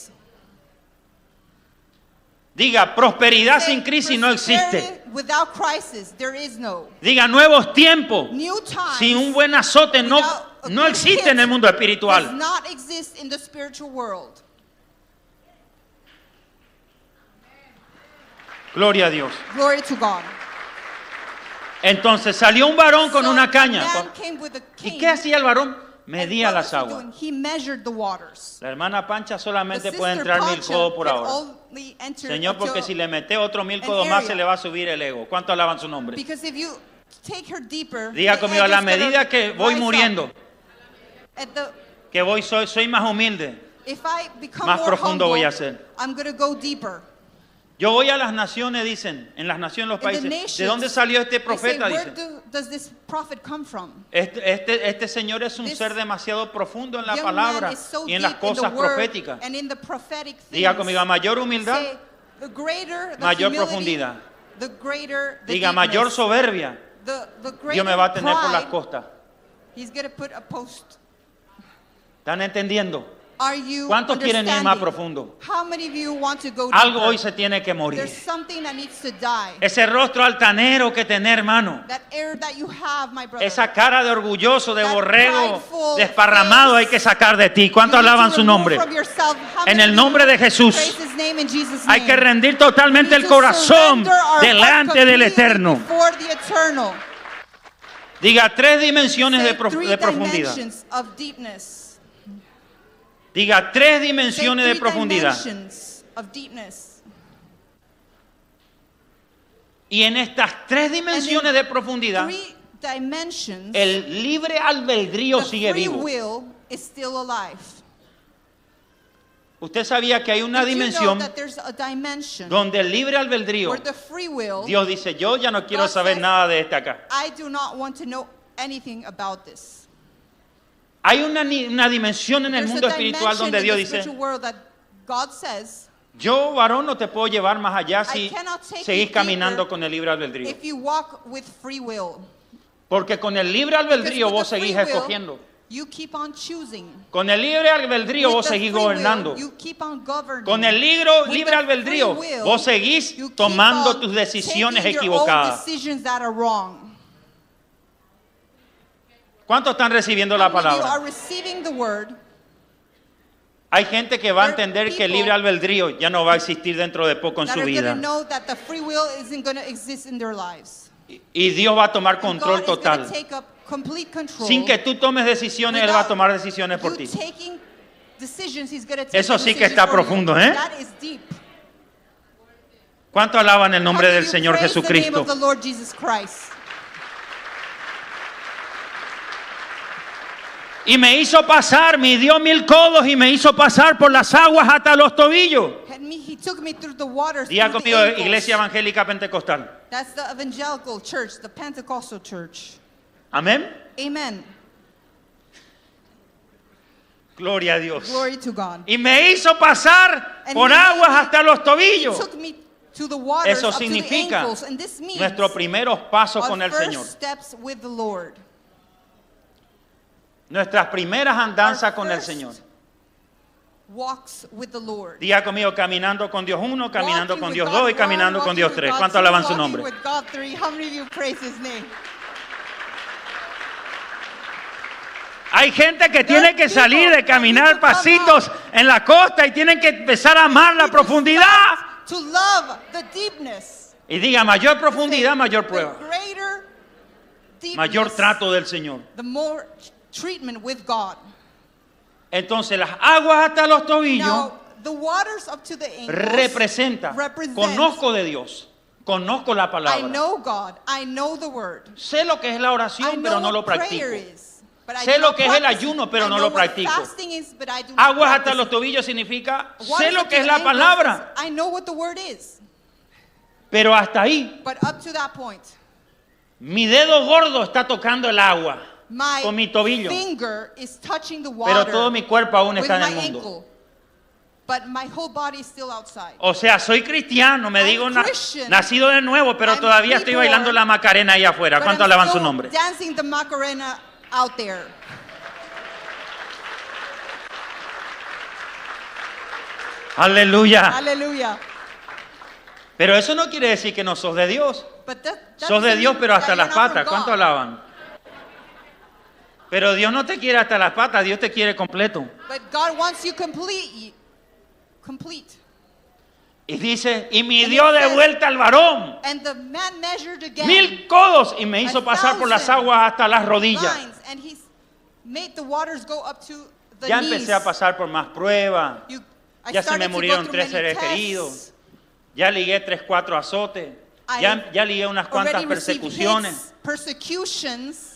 Diga, prosperidad Say, sin crisis no existe. prosperity without crisis, there is no. Diga, nuevos tiempos New times sin un buen azote no, without a no good existe hit en el mundo does espiritual. not exist in the spiritual world. Gloria a Dios. Glory to God. Entonces salió un varón con So una the caña. man came with a ¿Y cane, qué hacía el varón? and Medía what las was he aguas. doing? He measured the waters. La hermana Pancha The solamente puede sister entrar 1000 Pancha codos por could ahora. only enter Señor, porque until- si le mete otro 1000 an codos más area. se le va a subir el ego. ¿Cuánto alaban su nombre? Because if you take her deeper, Diga the conmigo, a edge la is gonna medida que voy rise up. muriendo, At the, que voy soy más humilde, if I become más more profundo humble, voy a ser. I'm going to go deeper. Yo voy a las naciones, dicen, en las naciones, los In the países. nations, ¿De dónde salió este they say, profeta? where Dicen. does this prophet come from? Este señor es un This ser demasiado profundo en la Young palabra man is so y en las deep in the cosas word proféticas. and in the prophetic Diga things. conmigo, a mayor humildad, Say, the greater the mayor humility, profundidad. the greater the Diga, mayor deepness. soberbia, The greater Dios me va a tener por las pride, costas. He's going to put a post. ¿Están entendiendo? Are you ¿Cuántos quieren ir más understanding? profundo? How many of you want to go Algo deeper? hoy se tiene que morir. There's something that needs to die. Ese rostro altanero que tener, hermano. That air that you have, my brother. Esa cara de orgulloso, de That borrego, prideful desparramado hay que sacar de ti. You ¿Cuántos need to alaban su remove nombre? from yourself. How En many el of nombre you de Jesús. praise His name in Jesus' Hay name? que rendir totalmente We el need to corazón surrender our delante heart del completely Eterno. before the eternal. Diga, 3 dimensiones Say de three profundidad. dimensions of deepness. Diga, 3 Say dimensiones de three profundidad. dimensions of deepness. Y en estas 3 dimensiones de profundidad, Three dimensions, el libre albedrío the sigue free vivo. will is still alive. Usted sabía que hay una Did you know dimensión that there's a dimension donde el libre albedrío, where the free will, Dios dice, yo ya no quiero God saber says, nada de este acá. I do not want to know anything about this. Hay una dimensión en el There's mundo a espiritual dimension donde in Dios the dice, spiritual world that God says, yo varón no te puedo llevar más allá I si cannot take seguís you caminando deeper con el libre albedrío. if you walk with free will. Porque con el libre Because albedrío with vos the free seguís will, escogiendo. you keep on choosing. Con el libre albedrío With vos the seguís free will, gobernando. you keep on governing. Con el libre With the albedrío free will, vos seguís you keep tomando on tus decisiones taking your own equivocadas. decisions that are wrong. ¿Cuántos están recibiendo la How many of you palabra? are receiving the word? Hay gente que va a There are entender que el people libre albedrío ya no va a existir dentro de poco en That su are going to vida. know that the free will isn't going to exist in their lives. Y Dios va a tomar And control God is going total. to take up complete control. Sin que tú tomes decisiones, Él va a Without tomar decisiones por you ti. taking decisions, He's going to take Eso the sí que decisions está for you. profundo, ¿eh? That is deep. ¿Cuánto alaban el nombre How do del you Señor praise the name Jesucristo? of the Lord Jesus Christ? Y me hizo pasar, me dio 1000 codos y me hizo pasar por las aguas hasta los tobillos. He took me through the waters. Diga through the conmigo, ankles. Iglesia Evangélica Pentecostal. That's the evangelical church, the Pentecostal church. Amén. Amen. Gloria a Dios. Glory to God. Y me hizo pasar And por he- aguas hasta los He tobillos. took me to the waters Eso up to the significa ankles, and this means nuestros primeros pasos our con el first Señor. steps with the Lord. Nuestras primeras andanzas Our con el first Señor. Walks with the Lord. Diga conmigo, caminando con Dios 1, caminando Walking con with Dios God 2 y one, caminando con walking Dios with 3. God ¿Cuánto two, alaban su walking nombre? with God three. How many of you praise His name? Hay gente que tiene que salir de caminar pasitos en la costa y tienen que empezar a amar la profundidad. To love the deepness. Y diga, mayor profundidad, mayor prueba. The greater deepness, Mayor trato del Señor. the more treatment with God. Entonces las aguas hasta los tobillos Now, the waters up to the ankles representa, represent, conozco de Dios, conozco la I palabra. know God, I know the word. Sé lo que es la I oración, know pero no what lo practico. prayer is, but I Sé do lo not que es el practice it. ayuno, pero I no know lo what practico. fasting is, but I do not Aguas hasta practice los it. tobillos significa, sé Waters lo up que to es the la ankles palabra, is, I know what the word is, pero hasta ahí. but up to that point, Mi dedo gordo está tocando el agua my con mi tobillo, finger is touching the water pero todo mi cuerpo aún with está en my el mundo. ankle, but my whole body is still outside. O sea, soy cristiano, me I'm digo Christian. nacido de nuevo, pero I'm todavía estoy reborn, bailando la Macarena ahí afuera. But ¿Cuánto I'm alaban su still nombre? dancing the Macarena out there. Aleluya. Hallelujah. Pero eso no quiere decir que no sos de Dios. But that Sos de doesn't Dios, mean pero that hasta you're las not from patas. ¿Cuánto God. alaban? Pero Dios no te quiere hasta las patas, Dios te quiere completo. But God wants you complete. Y dice, y me And dio it de says- vuelta al varón And the man measured again 1000 codos y me hizo pasar por las 1,000 aguas hasta las rodillas. lines, and he made the waters go up to the Ya knees. empecé a pasar por más pruebas. I Ya se started me to go murieron through 3 many seres tests. queridos. Ya ligué 3, 4 azotes. Ya ligué unas cuantas Already received persecuciones. hits, persecutions.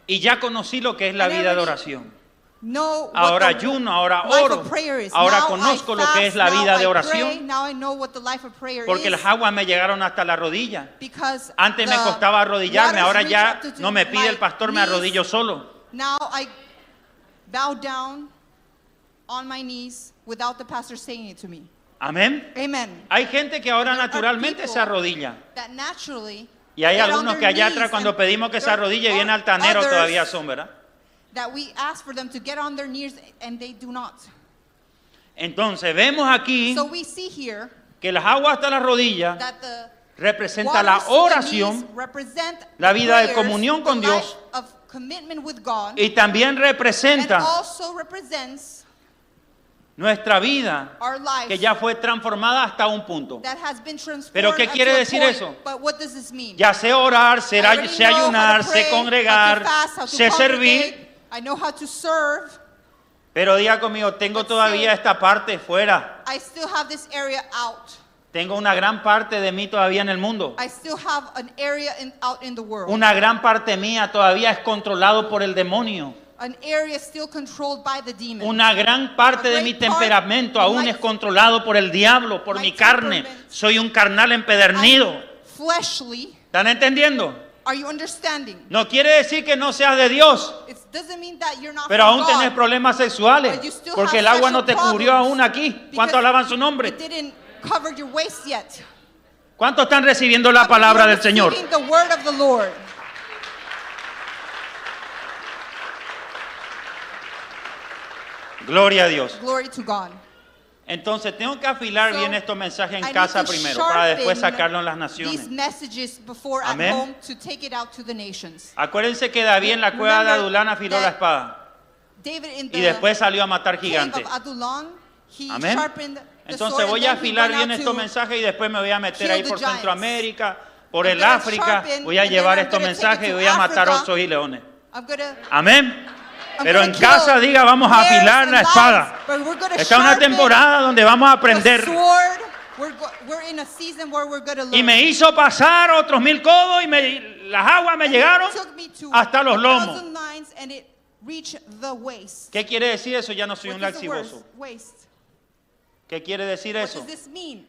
Y ya conocí lo que es la And I vida de already oración. Know what Ahora the ayuno, ahora life oro. of prayer is. Ahora Now conozco I lo que es la fast, vida now de I oración. pray, now I know what the life of prayer Porque is. las aguas me llegaron hasta la rodilla. Because Antes me the costaba arrodillarme, waters ahora reach ya up to no me pide my el pastor, me knees. arrodillo solo. Now I bow down on my knees without the pastor saying it to me. Amén. Amen. Hay gente que ahora There are naturalmente people se arrodilla. That naturally Y hay get on algunos their que allá knees atrás cuando and pedimos que se there arrodille, bien are altaneros others todavía son, ¿verdad? that we ask for them to get on their knees and they do not. Entonces vemos aquí So we see here que las aguas hasta las rodillas that the representa la waters to the oración knees represent la vida de prayers, comunión con the Dios. life of commitment with God, y también and representa also represents nuestra vida our life que ya fue transformada hasta un punto. that has been transformed. ¿Pero qué up to quiere a decir point. eso? But what does this mean? Ya sé orar, sé, I already sé know how to ayunar, pray, sé how congregar, to fast, how to sé congregate. servir, I know how to serve. pero diga conmigo, tengo But todavía still- esta parte fuera. I still have this area out. Tengo una gran parte de mí todavía en el mundo. I still have an area out in the world. Una gran parte mía todavía es controlado por el demonio. An area still controlled by the demon. Una gran parte de mi temperamento aún es controlado por el diablo, por mi carne. Soy un carnal empedernido. I'm fleshly. ¿Están entendiendo? Are you understanding? No quiere decir que no seas de Dios, It doesn't mean that you're not pero from aún tenés God, problemas sexuales, but you still porque have el agua no sexual te cubrió problems aún aquí. because ¿Cuántos alaban su nombre? It didn't cover your waist yet. ¿Cuántos están recibiendo la palabra del Señor? Receiving the word of the Lord. Gloria a Dios. Glory to God. Entonces tengo que afilar So, bien estos mensajes en I casa need to primero, para después sharpen sacarlo en las These naciones. messages before at Amén. home to take it out to the nations. Acuérdense que David en la cueva de Adulán afiló la espada David in y the después salió a matar cave gigantes. of Adullam, he Amén. sharpened the Entonces sword voy and a then he afilar went bien out estos to mensajes y después me voy a meter kill ahí the por giants. Centroamérica, por I'm el gonna África, sharpen, voy a and then llevar I'm estos gonna take it mensajes y to voy a matar Africa. osos y leones. I'm gonna Amén. I'm Pero gonna en casa kill diga, vamos a bears afilar and la lions, espada. but we're gonna Esta es una sharpen temporada donde vamos a the aprender. sword. We're in a season where we're gonna learn. Y me hizo pasar otros 1000 codos y las aguas me And llegaron it took me to hasta los 1,000 lomos. lines and it reached the waist. ¿Qué quiere decir eso? Ya no soy un What is the laxivoso. waist? ¿Qué quiere decir What eso? does this mean?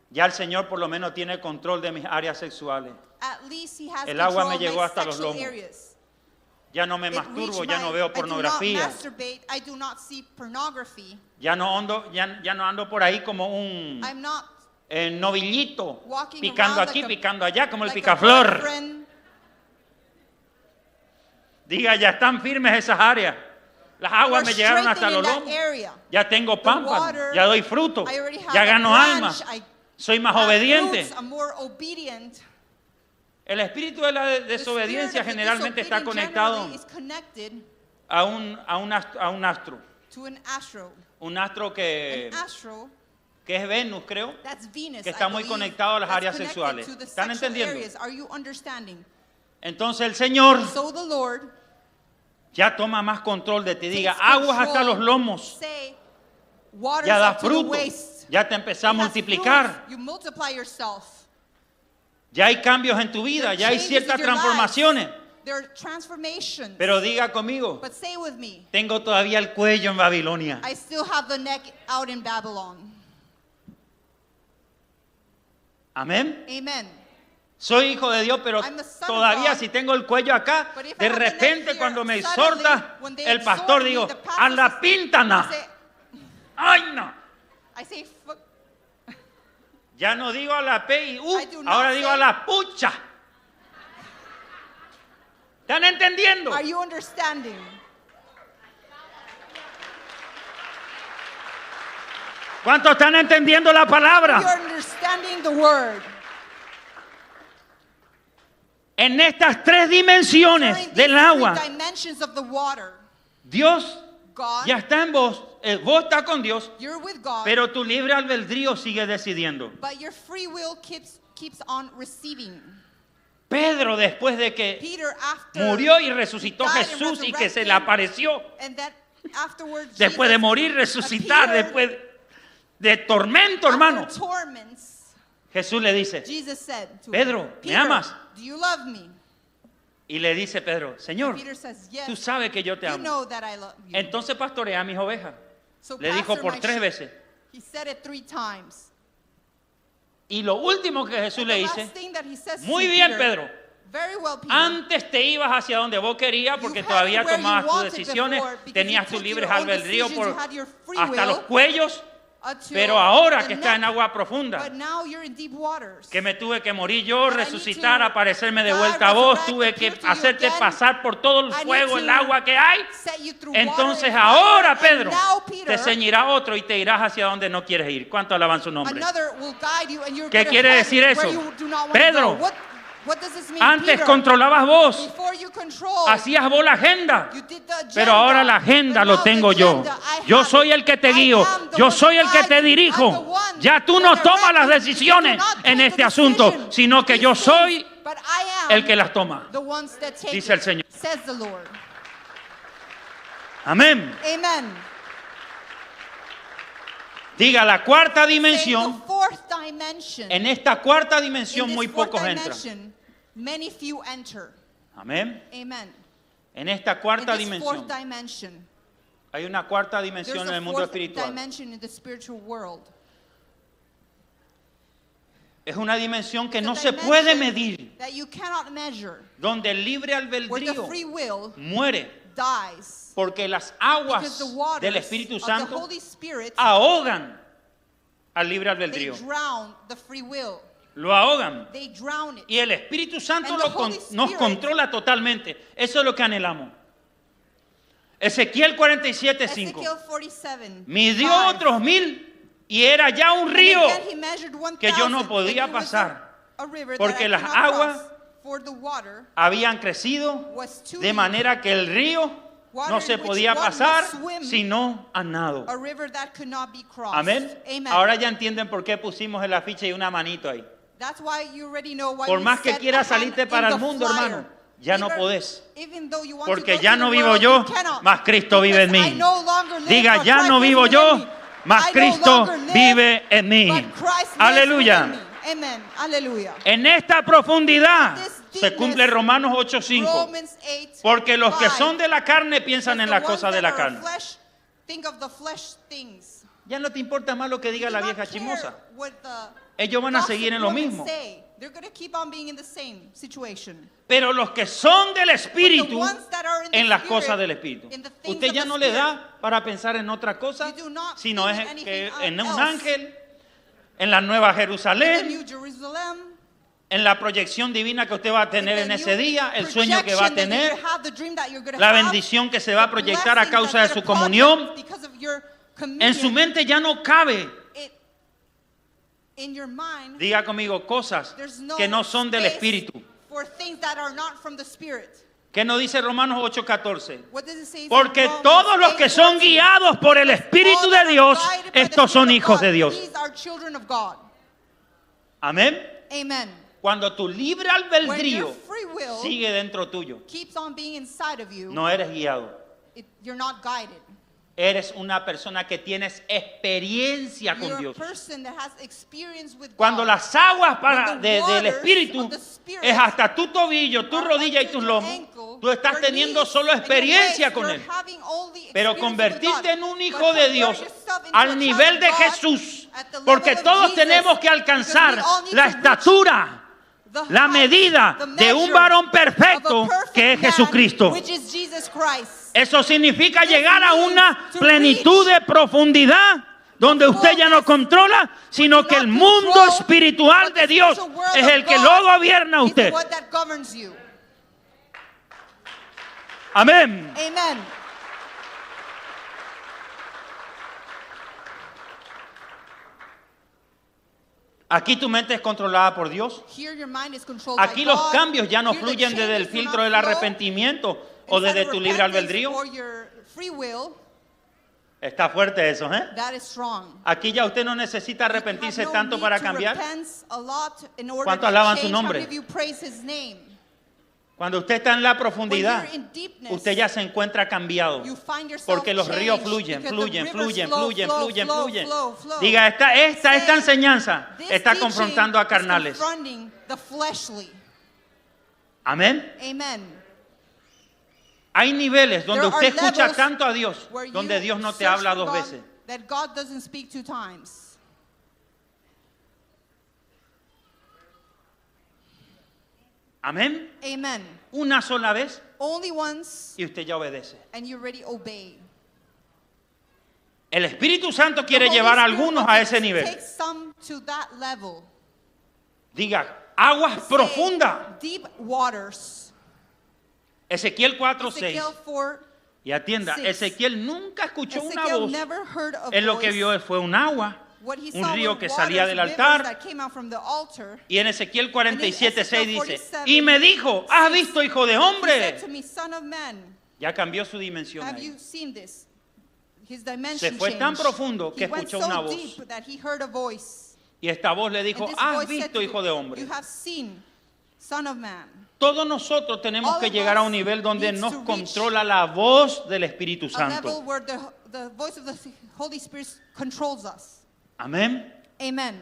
Ya el Señor por lo menos tiene control de mis áreas sexuales. At least he has El agua control me of llegó my hasta los sexual lomos. areas. Ya no me It masturbo, reached ya no veo I do not pornografía. masturbate. I do not see pornography. Ya no ando por ahí como un I'm not novillito, walking picando around aquí, like a- picando allá, como el like a picaflor. boyfriend. Diga, ya están firmes esas áreas. Las aguas We're me llegaron hasta strengthening los that lomos. area. Ya tengo pámpano, water, ya doy fruto, I already have ya a gano branch, almas, I soy más have obediente. fruits, I'm more obedient. El espíritu de la The desobediencia spirit of the generalmente está disobedient conectado generally is connected a un astro. to an astro. Un astro que An astro, es Venus, creo, that's Venus, que está I muy believe, conectado a las that's áreas connected sexuales. to the ¿Están sexual entendiendo? areas. Are you understanding? Entonces el Señor So the Lord ya toma más control de ti. Diga, takes aguas control, hasta los lomos, say, waters ya da up to the fruto, waist. ya te empezó a It has multiplicar. fruits. You multiply yourself. Ya hay cambios en tu vida, There ya hay changes ciertas in your life. transformaciones. There are transformations. Pero diga conmigo, But say with me, tengo todavía el cuello en Babilonia. I still have the neck out in Babylon. Amén. Amen. Soy hijo de Dios, pero I'm the son of todavía God. si tengo el cuello acá, But if I de have the neck repente here, cuando me suddenly, exhorta when they el pastor, exhort me, digo, the pastor a la says- píntana. I say, Ay, no. I say, Ya no digo a la P y U, I do not ahora digo a say- la pucha. ¿Están entendiendo? are you understanding? ¿Cuántos están entendiendo la You're palabra? understanding the word. En estas tres dimensiones During these del three agua, dimensions of the water, Dios God, ya está en vos, vos estás con Dios, you're with God, pero tu libre albedrío sigue decidiendo. but your free will keeps on receiving. Pedro, después de que Peter, after murió y resucitó died and Jesús y que se le resurrected, apareció, and that afterwards después de Jesus morir, resucitar, appeared después de tormento, after hermano, torments, Jesús le dice, Jesus said to Pedro, him, ¿me Peter, amas? do you love me? y le dice Pedro, Señor, Peter says, yes, tú sabes que yo te you amo. know that I love you. Entonces pastorea a mis ovejas. So Le dijo pastor por my 3 sheep. veces. He said it 3 times. Y lo último que Jesús And le the dice, last thing that he says muy to bien, Peter, Pedro. Very well, Peter. Antes te ibas hacia donde vos querías porque You todavía had it where tomabas you tus wanted decisiones, before, because tenías you tu took libre your own albedrío decisions, por you had your free hasta will, los cuellos, until pero ahora the que está en neck, agua profunda, But now you're in deep waters. que me tuve que morir yo, But I need resucitar, to aparecerme de die, vuelta a vos, resurrect, tuve que appear to you hacerte again. pasar por todo el I need fuego, el to agua que hay. Set you through Entonces water and fire, ahora, and Pedro, now, te Peter, ceñirá otro y te irás hacia donde no quieres ir. ¿Cuánto alaban su nombre? another will guide you and you're ¿Qué gonna quiere head decir where eso? you do not want Pedro, to go. What does this mean, Antes Peter? controlabas vos, Before you control, hacías vos la agenda. you did the agenda, Pero ahora la agenda but lo now tengo the yo. agenda, I Yo have soy it. el que te I guío. am the Yo one soy el que guide te you. I'm the dirijo. one Ya tú that no tomas directs las you. You decisiones do not en take este the asunto, decision. sino que These yo things, soy but I am el que las toma. the ones that take Dice el it, Señor. says the Lord. Amén. Amen. Diga, la cuarta Say the dimensión, fourth dimension. en esta cuarta In dimensión this muy fourth pocos entran. dimension, many few enter. Amén. Amen. En esta In cuarta this fourth dimensión, dimension, hay una cuarta there's dimensión en a el mundo fourth espiritual. dimension in the spiritual world. Es una dimensión que It's a no se dimension puede medir, that you cannot measure, donde el libre where the albedrío free will muere, dies. porque las Because aguas the waters del Espíritu of the Santo Holy Spirit, ahogan al libre they albedrío. drown the free will. Lo ahogan. They drown it. Y el Espíritu Santo And the Holy nos Spirit- controla totalmente. Eso es lo que anhelamos. Ezequiel 47:5. Ezekiel 47. Midió 5. otros 1000 y era ya un And río again he measured 1,000, que yo no podía and it was pasar, a river that porque I las cannot aguas cross, for the water habían crecido was too de deep. manera que el río no se podía pasar sino a nado. A river that could not be crossed. Amén. Amen. Ahora ya entienden por qué pusimos el afiche y una manito ahí. That's why you already know why Por we más que set quieras a hand salirte in para the el mundo, flyer. hermano, ya no podés. Even though you want Porque to go ya to no the vivo world, yo, you cannot. más Cristo vive en Because mí. I no longer live, Diga, but ya Christ no lives vivo within yo, me. más I no Cristo longer live, vive en mí. but Christ lives Aleluya. within me. Amen. Aleluya. En esta profundidad This se deepness, cumple Romanos 8:5. Romans 8, Porque los que 5. son de la carne piensan en Because las the ones cosas de that la are carne. flesh, think of the flesh things. Ya no te importa más lo que diga You la do vieja not care chismosa. what the Ellos van a gossip seguir en lo women mismo. say. They're going to keep on being in the same situation. Pero los que son del But Espíritu, the ones that are in the en las Spirit, cosas del Espíritu. in the things Usted of ya the no le Spirit, da para pensar en otra cosa, you do not sino think es anything que en un else. ángel, en la Nueva in the Jerusalén, New Jerusalem, en la proyección divina que usted va a tener in en the ese new día, el sueño que va a projection that you're tener, gonna have, the dream that you're gonna la have, bendición que se va a the proyectar a blessing causa de that's su gonna comunión. project because of your communion. En su mente ya no cabe, In your mind, diga conmigo, cosas there's no que no son del space Espíritu. for things that are not from the Spirit. ¿Qué nos dice Romanos 8:14? What does it say? Porque todos los que son guiados por el Espíritu de Dios, estos son hijos de Dios. These are children of God. Amén. Amen. Cuando tu libre When your albedrío free will sigue dentro tuyo, keeps on being inside of you, no eres guiado. you're not guided. Eres una persona que tienes experiencia con You're a Dios. person that has experience with Cuando God. las aguas When the del waters Espíritu of the Spirit es hasta tu tobillo, tu are rodilla y unto tus your lomos, ankle, tú estás your teniendo knees, solo and your experiencia waist, con you're Él. having only Pero experience with convertirte God. en un But hijo de convert Dios yourself into a al child nivel of de God Jesús, at the level porque of todos Jesus, tenemos que alcanzar because we all need la to reach estatura, the la height, medida the de un measure varón of perfecto a perfect que es man, Jesucristo. which is Jesus Christ. Eso significa This llegar a means una to plenitud de profundidad donde usted ya no controla, sino que el mundo espiritual de Dios es el que lo gobierna a usted. What that governs you. Amén. Amen. Aquí tu mente es controlada por Dios. Here your mind is controlled Aquí by los God. cambios ya no Here the fluyen desde el changes do filtro not del flow arrepentimiento o inside desde of tu libre repentance albedrío. or your free will. Está fuerte eso, ¿eh? That is strong. Aquí ya usted no necesita arrepentirse You have no tanto need para to cambiar. repent a lot in order ¿Cuántos to alaban su change. nombre? How many of you praise His name? Cuando usted está en la When profundidad, you're in deepness, usted ya se encuentra cambiado. you find yourself Porque los ríos changed fluyen, because fluyen, the rivers fluyen, flow, fluyen, flow, fluyen, flow, fluyen. flow, flow. Diga, esta enseñanza This está teaching confrontando a is carnales. confronting the fleshly. Amén. Amen. Hay niveles donde There usted are escucha levels tanto a Dios, where donde you Dios no te search habla for dos God, veces. that God doesn't speak 2 times. Amén. Amen. Una sola vez Only once, y usted ya obedece. and you already obey. El Espíritu Santo quiere The Holy llevar a Spirit algunos wants a to ese nivel. take some to that level. Diga, aguas Say, profundas. deep waters. Ezequiel 4:6. Ezekiel 4. Y atienda, 6. Ezequiel nunca escuchó una Ezekiel voz. never heard a Él lo que voice. vio fue un agua, What he un saw río were que salía del waters, altar. rivers that came out from the altar. Y en Ezequiel 47:6 dice, 47, y me dijo, ¿has visto, hijo de He hombre? said to me, son of man, Ya cambió su dimensión have ahí. you seen this? His dimension Se fue tan changed. profundo que He went escuchó so una voz. deep that he heard a voice. Y esta voz le dijo, And this ¿has voice said visto, to hijo him, de hombre? You have seen, son of man. Todos nosotros tenemos All que of llegar a us un nivel donde needs nos to reach controla la voz del Espíritu A level Santo. where the voice of the Holy Spirit controls us. Amén. Amen.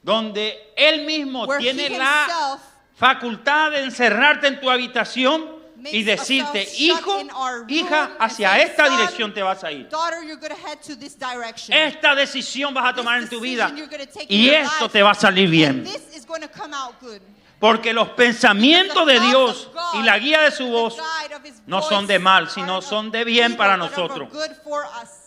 Donde Él mismo Where tiene he la himself facultad de encerrarte en tu habitación y makes decirte, us shut hijo, in our room hija, and hacia say, esta "Son, dirección te vas a ir. Daughter, you're going to head to this direction. Esta decisión vas a tomar en This tu vida decision you're gonna take y in your esto life, te va a salir and bien. this is going to come out good. Porque los pensamientos de Dios y la guía de su voz The guide of his no voice son de mal, are sino not son de bien evil, para but are nosotros. good for us.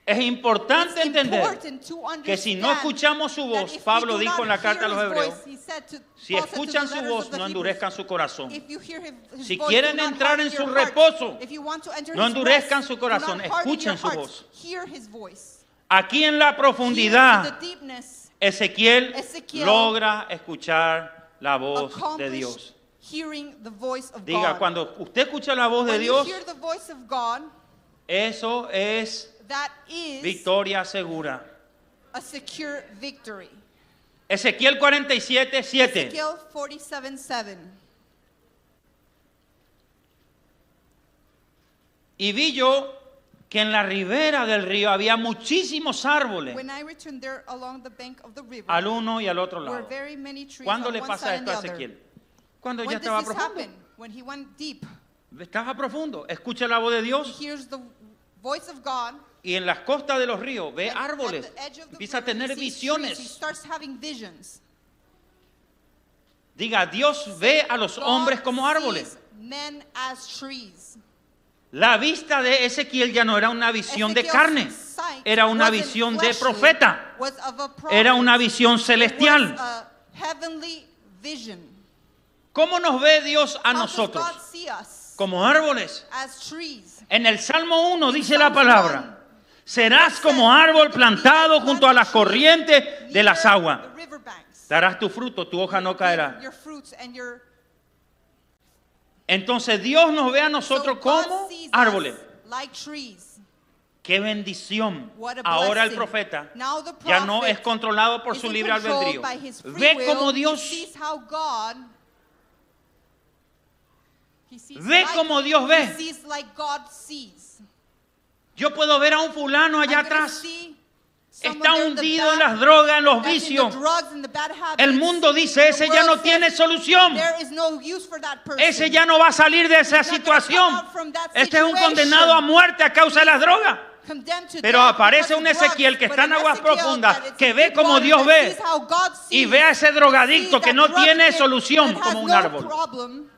Es importante It's entender important to que si no understand escuchamos su that voz, if Pablo we do dijo not en la carta a hear los his Hebreos, voice, he said to- si Paul said to escuchan the su letters voz, of the no Hebrews, endurezcan su corazón. if you hear his Si voice, quieren do not entrar harden en su your heart. reposo, If you want to enter no his endurezcan rest, su do corazón, not harden escuchen your su hearts. voz. Hear his voice. Aquí en la Here in profundidad, the deepness, Ezequiel Ezequiel logra escuchar la voz de accomplish Dios. hearing the voice of Diga, God. cuando usted escucha la voz de When Dios, you hear the voice of God, eso es that is victoria segura. a secure victory. Ezequiel 47:7. Ezekiel 47:7. Y vi yo que en la ribera del río había muchísimos árboles, When I returned there along the bank of the river, al uno y al otro were lado. very many trees ¿Cuándo on le one pasa side and esto a the other. Ezequiel? Cuando ya When estaba does this profundo. happen? When he went deep. Estaba profundo. Escucha la voz de He Dios hears the voice of God Y en las costas de los ríos ve And árboles, at the edge of the empieza a river, tener he sees trees. visiones. He starts having visions. Diga, Dios ve a los hombres como árboles. Sees men as trees. La vista de Ezequiel ya no era una visión de Ezekiel's carne, sight era una wasn't visión de fleshly, profeta, was of a prophet. era una visión It celestial. was a heavenly vision. ¿Cómo nos ve Dios a How does nosotros? God see us? Como árboles. As trees. En el Salmo 1 dice la palabra, serás como árbol plantado junto a las corrientes de las aguas. The riverbanks. Darás tu fruto, tu hoja no caerá. Your fruits and your Entonces Dios nos ve a nosotros So God como sees us árboles. like trees. Qué bendición. What a Ahora el blessing. profeta Now the ya no prophet es controlado por su isn't libre controlled albedrío. by his free Ve will. como He Dios, sees how God he sees ve like- como Dios he ve. sees like God sees. Yo puedo ver a un fulano allá I'm gonna atrás. see someone Está there in the hundido en back las drogas, en los that's in the vicios. drugs and the bad habits. El mundo dice, ese The ya no world tiene says, solución. There is no use for that person. Ese ya no va a salir de esa He's not gonna come situación. out from that Este es un situation. condenado a muerte a causa de las drogas. Condemned to Pero death aparece because un of drugs, Ezequiel que but está en an aguas Ezekiel profundas, that is que in ve deep como water, Dios that ve, sees how God y sees, ve a ese drogadicto sees que that no drug tiene addict solución that has como un no árbol. problem,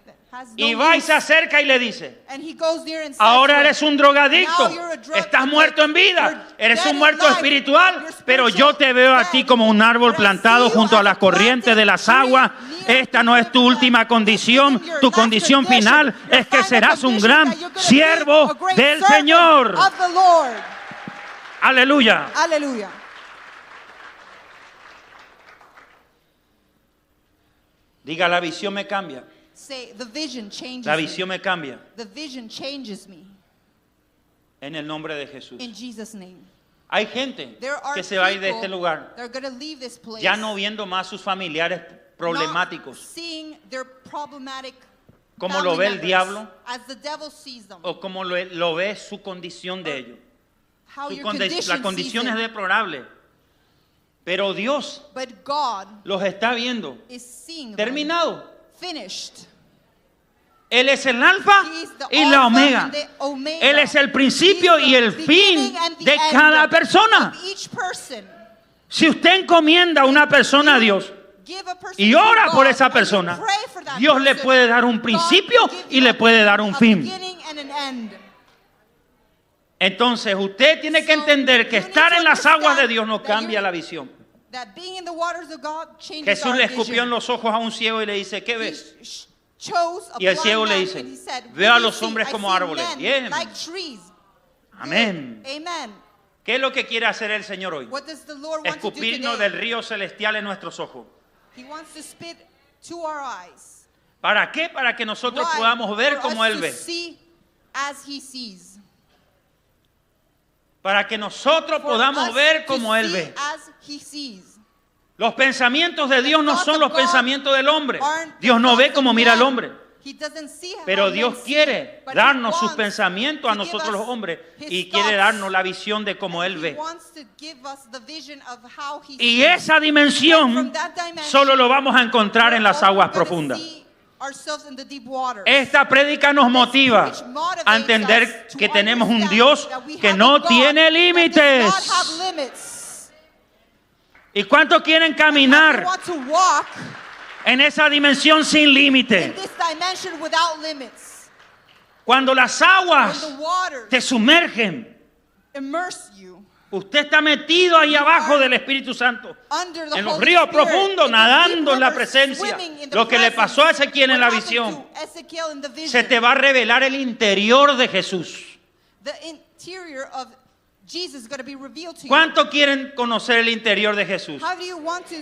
that has no Y va y use, se acerca y le dice, and he goes there and says ahora to him, eres un drogadicto, "Now you're a drug estás addict. muerto en vida, You're eres dead un in muerto life. espiritual, You're pero spiritual yo te veo a ti dead. como un árbol But I plantado see you junto a as a las corrientes de las planted aguas. tree near Esta no es tu the última river. condición, This isn't tu your last condición condition. final Your es que final serás un condition gran that you're gonna be siervo a great del servant Señor. of the Lord. Aleluya. Hallelujah. Diga, la visión me cambia. Say, the vision changes La me. visión me cambia. The vision changes me. En el nombre de Jesús. In Jesus' name. Hay gente There are que se va a ir de people este lugar that are going to leave this place ya no viendo más sus familiares not problemáticos, seeing their problematic como lo ve el family diablo members as the devil sees them. o como lo ve su condición de ellos. How Su your condi- condition la condición sees es them. deplorable. Pero Dios But God los está viendo is seeing them. terminado. Finished. Él es el alfa He is the y la Alpha omega. and the Omega. Él es el principio He is y the el fin beginning and the de end cada persona. of each person. Si usted encomienda a una persona a Dios Give a person y to ora God, por esa and you persona, pray for that Dios le person, puede dar un God principio will give y you le puede dar un a fin. beginning and an end. Entonces usted tiene que So, entender que you need estar to en las aguas de understand Dios nos that cambia you- la visión. That being in the waters of God changes Jesús our le escupió vision. en los ojos a un ciego y le dice, ¿qué ves? Chose a Y el blind ciego le man dice, and he said, veo a "What do you los see? hombres I como see árboles." men Bien. like trees. Amén. Good. Amen. ¿Qué es lo que quiere hacer el Señor hoy? What does the Lord want to do Escupirnos today? del río celestial en nuestros ojos. He wants to spit to our eyes. ¿Para qué? Para que nosotros Why? podamos ver For como us Él to ve. see as he sees. Para que nosotros For podamos us ver to como Él see ve. as he sees. Los pensamientos de Dios no thoughts son of los God pensamientos del hombre. Aren't Dios no the ve thoughts como of mira al man. hombre. He doesn't see how Pero men Dios see, quiere but he darnos sus wants pensamientos a to give nosotros los us hombres his y quiere thoughts. darnos la visión de cómo Él He ve. wants to give us the vision of how he Y sees. esa dimensión From that dimension, solo lo vamos a encontrar en las we're aguas gonna profundas. see ourselves in the deep waters. Esta prédica nos motiva Which motivates a entender us to que tenemos un understand Dios that we que have no a God tiene that límites. does not have limits. ¿Y cuántos quieren We caminar want to walk en esa dimensión sin in límite? this dimension without limits. Cuando las When aguas the waters te sumergen, immerse you usted está metido ahí abajo del Espíritu Santo. under the En los Holy ríos Spirit, profundos, in the nadando deep en la rivers, presencia. swimming in the Lo que le presence. pasó a Ezequiel en What la happened visión, to Ezekiel in the vision? se te va a revelar el interior de Jesús. The interior of Jesus is going to be revealed to you. ¿Cuántos quieren conocer el interior de Jesús? How do you want to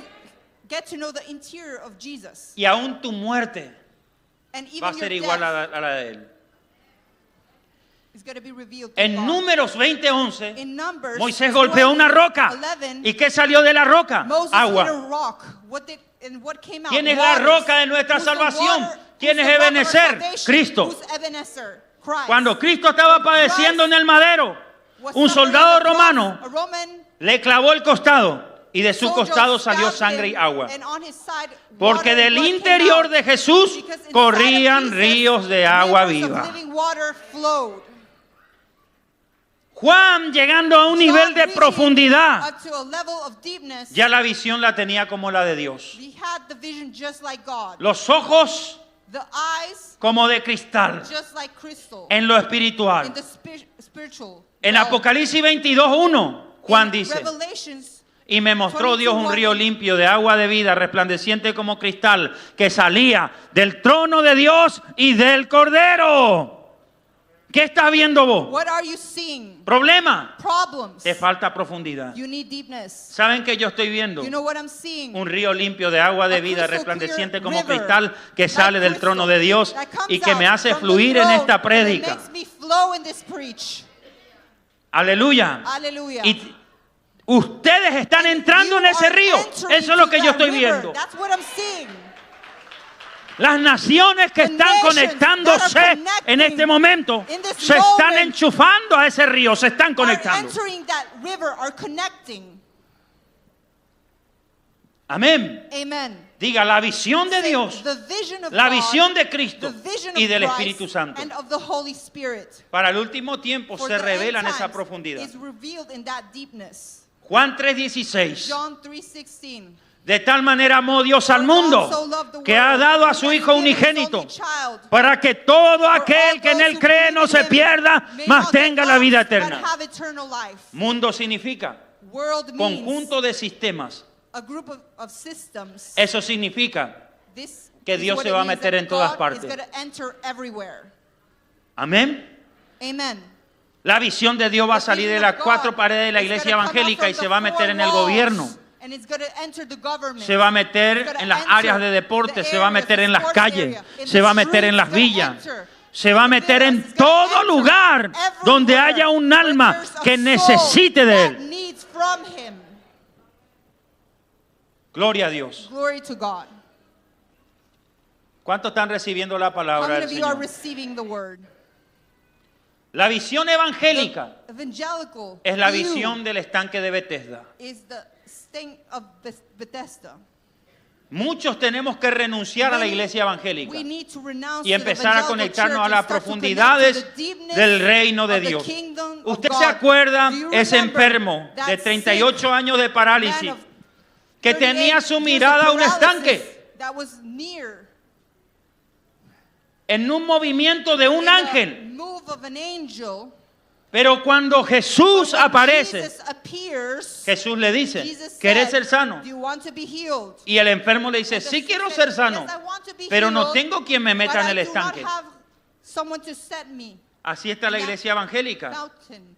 get to know the interior of Jesus? Y aún tu muerte And va a even ser your igual death a la de Él. is going to be revealed to En God. Números 20:11, In Numbers Moisés golpeó una roca. 11, ¿Y qué salió de la roca? Moses hit a Agua. rock. What came out? ¿Quién es la Waters. roca de nuestra Who's the salvación? water- ¿Quién who's es the rock of our Ebenezer? salvation? Cristo. Who's Ebenezer? Christ. Cuando Cristo estaba padeciendo en el madero, Was un suffering soldado on the cross, romano a Roman le clavó el costado y de su soldier costado salió stabbed sangre y him, agua. and on his side, Porque water del blood came interior out. de Jesús Because inside of corrían Jesus, ríos de agua rivers of viva. living water flowed. Juan, llegando a un nivel de reaching profundidad, up to a level of deepness, ya la visión la tenía como la de Dios. he had the vision just like God. Los ojos The eyes como de cristal just like crystal. en lo In espiritual. the spiritual. En realm. Apocalipsis 22:1, Juan In dice: Revelations, y me mostró Dios un río limpio de agua de vida, resplandeciente como cristal, que salía del trono de Dios y del Cordero. ¿Qué estás viendo vos? what are you seeing? Problema. Problems. Te falta profundidad. You need deepness. ¿Saben qué yo estoy viendo? You know what I'm seeing? Un río limpio de agua de A vida, crystal resplandeciente clear como river, cristal, que like sale del crystal, trono de Dios that comes y que me out hace from the fluir en throne esta and it prédica. makes me flow in this preach. Aleluya. Hallelujah. Y ustedes están entrando en You ese are río. entering Eso es lo que to yo that estoy river. viendo. That's what I'm seeing. Las naciones que The están nations conectándose that are connecting en este momento in this se están moment enchufando a ese río, se están Are conectando. entering that river, are connecting. Amén. Amen. Diga, la visión de Say, Dios, the vision of la God, visión de Cristo the vision y of del Christ Espíritu Santo. and of the Holy Spirit. Para el último tiempo For se the revela en end esa times profundidad. is revealed in that deepness. Juan 3:16. John 3:16. De tal manera amó Dios al mundo que ha dado a su Hijo unigénito para que todo aquel que en él cree no se pierda, mas tenga la vida eterna. Mundo significa World means conjunto de sistemas. a group of systems. Eso significa This que is Dios what se it va a means meter that en todas God partes. is going to enter everywhere. Amén. Amen. La visión de Dios va a The salir de vision las of God cuatro paredes de la is iglesia gonna come out evangélica y from se the va a meter four en el walls, gobierno. and it's gonna enter the government. Se va a meter It's gonna en las enter áreas de deporte, the se va a areas, meter the en las sports calles, area, in se the va a meter en streets, las it's gonna villas, enter. se va a meter en todo lugar donde haya un alma que necesite de Él. Needs from him. Gloria a Dios. Glory to God. ¿Cuántos están recibiendo la How palabra many del of you are Señor? receiving the word? La visión evangélica Evangelical es la view visión del estanque de Bethesda. is the sting of Bethesda. Muchos tenemos que renunciar a la iglesia evangélica We need to renounce y empezar a the evangelical conectarnos church a las and start to profundidades connect to the deepness del reino de of the Dios. kingdom of ¿Usted God. se acuerda Do you ese remember enfermo that de sick 38 años de man parálisis of que 38 tenía su years of mirada a un paralysis estanque that was near en un movimiento de un in a ángel? move of an angel? Pero cuando Jesús But when aparece, Jesus appears, Jesús le dice, Jesus ¿quieres said, ser sano? "Do you want to be healed?" Y el enfermo le dice, And the sí sick quiero said, ser sano, "Yes, I want to be pero no healed, tengo quien me meta but en el I do not estanque. have someone to set me Así está la iglesia evangélica, mountain."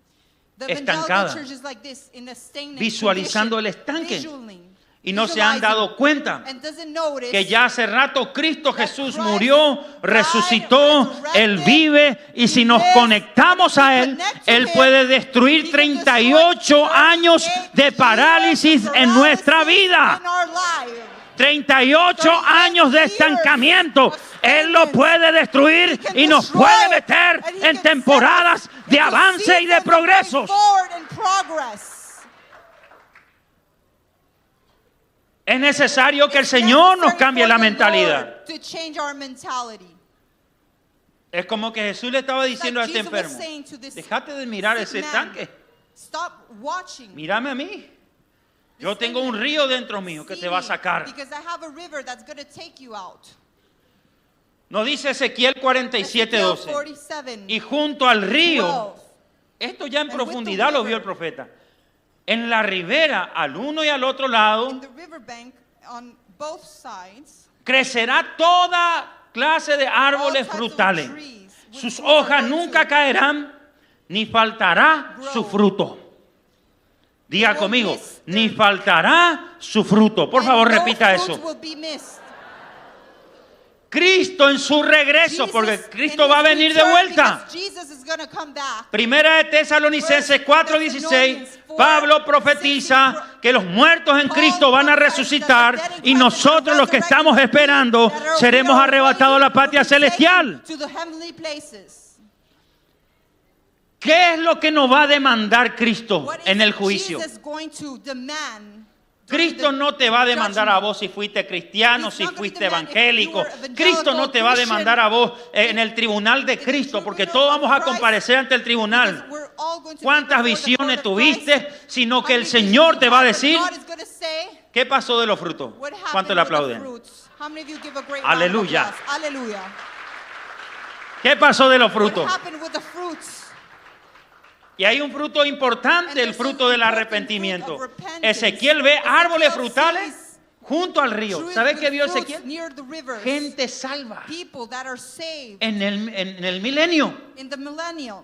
The estancada, evangelical church is like this, in a stagnant visualizando el condition, estanque. visualizing, y no se han dado cuenta and doesn't notice que ya hace rato Cristo Jesús Christ murió, died, resucitó, resurrected, Él vive y si He nos lives, conectamos and a we Él, connect to Él Him, puede destruir He can destroy 38 años 38 de years parálisis of en nuestra paralysis vida. in our life. 38 años de estancamiento. Él lo puede destruir y nos puede meter en temporadas de avance y de progresos. Es necesario que el Señor nos cambie la mentalidad. Es como que Jesús le estaba diciendo a este enfermo, déjate de mirar ese estanque, mírame a mí. Yo tengo un río dentro mío que te va a sacar. Nos dice Ezequiel 47:12. Y junto al río, esto ya en profundidad lo vio el profeta, en la ribera, al uno y al otro lado, crecerá toda clase de árboles frutales. Sus hojas nunca caerán, ni faltará su fruto. Diga conmigo, ni faltará su fruto. Por favor, repita eso. Cristo en su regreso, porque Cristo va a venir de vuelta. Primera de Tesalonicenses 4:16, Pablo profetiza que los muertos en Cristo van a resucitar y nosotros los que estamos esperando seremos arrebatados a la patria celestial. ¿Qué es lo que nos va a demandar Cristo en el juicio? Cristo no te va a demandar a vos si fuiste cristiano, si fuiste evangélico. Cristo no te va a demandar a vos en el tribunal de Cristo, porque todos vamos a comparecer ante el tribunal. all going to be cuántas before the court visiones of tuviste, Christ. sino que How el many Señor visions te you va a had, but decir, God is going to say, ¿qué pasó de los frutos? what ¿Cuánto happened le with the aplauden? fruits? How many of you give a great Aleluya. round of applause? Hallelujah. ¿Qué pasó de los What frutos? happened with the fruits? Y hay un fruto importante, And el there's fruto an del important arrepentimiento. fruit of repentance. Ezequiel ve árboles Ezekiel frutales sees junto al río. trees ¿Sabe with qué vio fruits Ezequiel? near the rivers. Gente salva People that are saved en el milenio, in the millennium,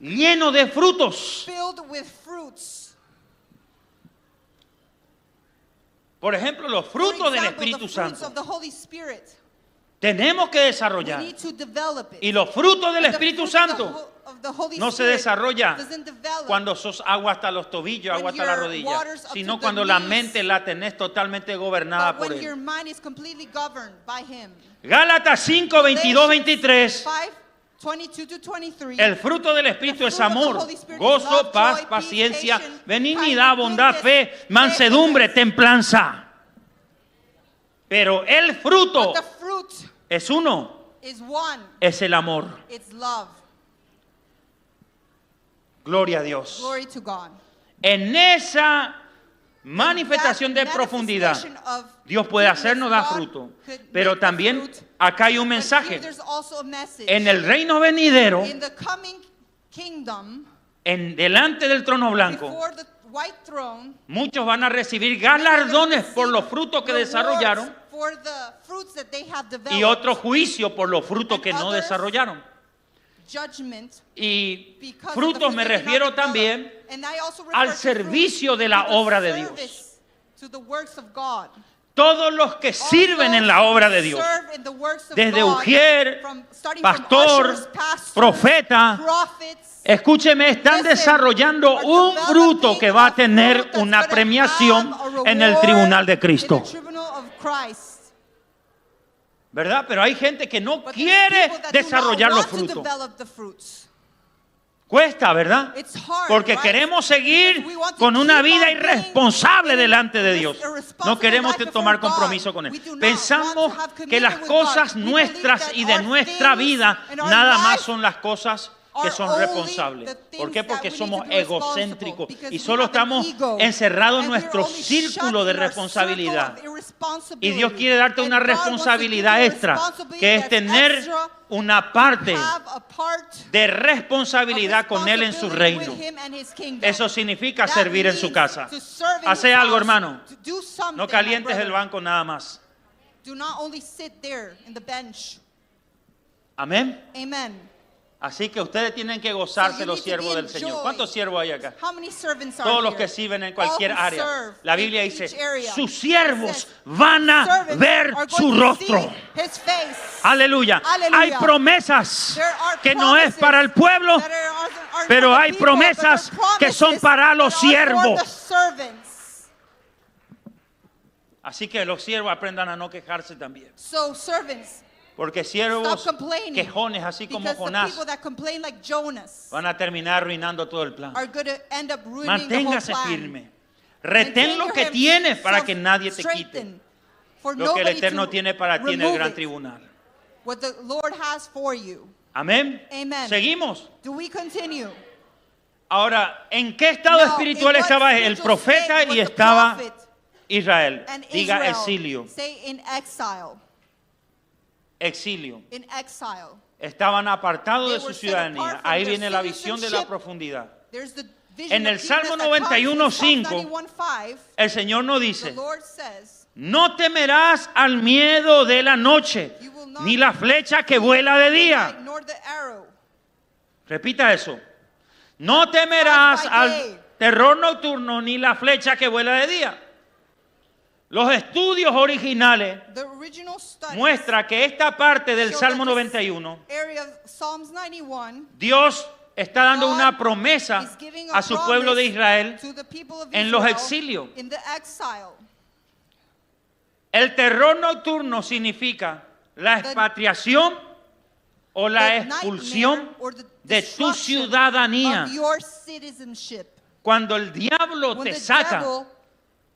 lleno de frutos. filled with fruits. Por ejemplo, los For frutos del example, Espíritu the fruits Santo. of the Holy Spirit. Tenemos que We desarrollar. need to develop it. Y los frutos del And the Espíritu fruits of the Santo of the Holy no se Spirit desarrolla doesn't develop cuando sos agua hasta los tobillos, agua when hasta la your rodilla, water's up sino to the cuando la knees. mente la tenés totalmente gobernada but por when your Él. mind is completely governed by Him. Gálatas 5, 22, 23. 5:22-23. El fruto del Espíritu The es fruit of the amor, Holy Spirit is gozo, love, paz, joy, peace, paciencia, patience, benignidad, kindness, bondad, fe, goodness, mansedumbre, faithfulness. templanza. Pero el fruto But the fruit es uno, is one. es el amor. It's love. Gloria a Dios. Glory to God. En esa manifestación de That profundidad, manifestation of Dios puede goodness, hacernos dar God fruto. could Pero make the también fruit. acá hay un But mensaje. here there's also a message. En el reino venidero, In the coming kingdom, en delante del trono blanco, before the white throne, muchos van a recibir many are gonna galardones por receive los frutos que rewards desarrollaron for the fruits that they have y developed. otro juicio por los frutos And que no others, desarrollaron. Judgment Y because of the frutos fruit me that they refiero have también developed. And I also refer al to servicio fruit de la to the obra de service, Dios. to the works of God. Todos los que All sirven en those la obra who de Dios, serve in the works of desde God, ujier, starting from pastor, ushers, pastors, profeta, prophets, escúcheme, están listen, desarrollando are un fruto developing que va a a tener fruit that's una gonna premiación have a en el reward tribunal de in Cristo. the tribunal of Christ. ¿Verdad? Pero hay gente que no But there's quiere people that do not desarrollar los want to frutos. develop the fruits. Cuesta, ¿verdad? It's hard, Porque right? queremos seguir Because we want to con una keep vida on being irresponsable in delante de this Dios. irresponsible No queremos life before tomar God. compromiso con Él. We do not Pensamos want to have que commitment las with cosas God. We believe nuestras that y de our nuestra things vida and our nada más life son las cosas que are son only responsables. the ¿Por qué? things Porque that we somos need to be responsible, egocéntricos because y we solo have an estamos ego, encerrados en and we're nuestro only círculo shut de in our responsabilidad. circle of irresponsibility. Y Dios quiere darte una And God wants to give responsabilidad you a extra, responsibility que es that's tener extra, una parte have a part de of responsabilidad con Él en su responsibility reino. with Him and His kingdom. Eso significa That servir en su means casa. to serve in Hace His algo, house, hermano. to do something, No my calientes brother. el banco nada más. Do not only sit there in the bench. Amén. Amen. Así que ustedes tienen que So gozarse you los need to siervos be del Señor. enjoyed. ¿Cuántos siervos hay acá? How many servants are Todos los here? que sirven en cualquier All who área. serve La in Biblia each dice, area. sus It siervos says, van a servants ver are su going to rostro. see His face. Aleluya. Aleluya. Hay promesas There are que no es promises para el pueblo, that are pero for the hay people, but promesas there are que son promises para los that are for siervos. the servants. Así que los siervos aprendan a no quejarse también. So servants, Porque stop siervos complaining. quejones, así como Because the Jonás, people that complain like Jonas van a terminar arruinando todo el plan. are going to end up ruining the whole Manténgase plan. firme. Retén Maintain lo que your tienes para que self nadie te quite. straighten, for Lo que el nobody Eterno to tiene para ti en el remove gran it. tribunal. What the Lord has for you. Amén. Amen. Seguimos. Do we continue? Ahora, ¿en qué estado Now, espiritual in what estaba el spiritual profeta state y was the estaba prophet Israel? and Diga Israel? exilio. Say in exile. Exilio. In exile. Estaban apartados de They su were set ciudadanía. apart from Ahí their viene la visión de la citizenship. profundidad. There's the vision En of el Salmo deepness that comes in 91:5, Psalm 91:5, El Señor nos the dice, Lord says, no temerás al miedo de la noche, You will not ni la flecha que vuela de día. nor the arrow. Repita eso. No temerás By day. al terror nocturno, ni la flecha que vuela de día. Los estudios originales The original studies muestra que esta parte del show Salmo that this 91, area of Psalms 91 Dios está dando God una promesa is giving a a su pueblo de promise Israel to the people of en los Israel exilios. in the exile. El terror nocturno significa la expatriación o la The expulsión nightmare or the de tu destruction ciudadanía. of your citizenship. Cuando el diablo When te the saca devil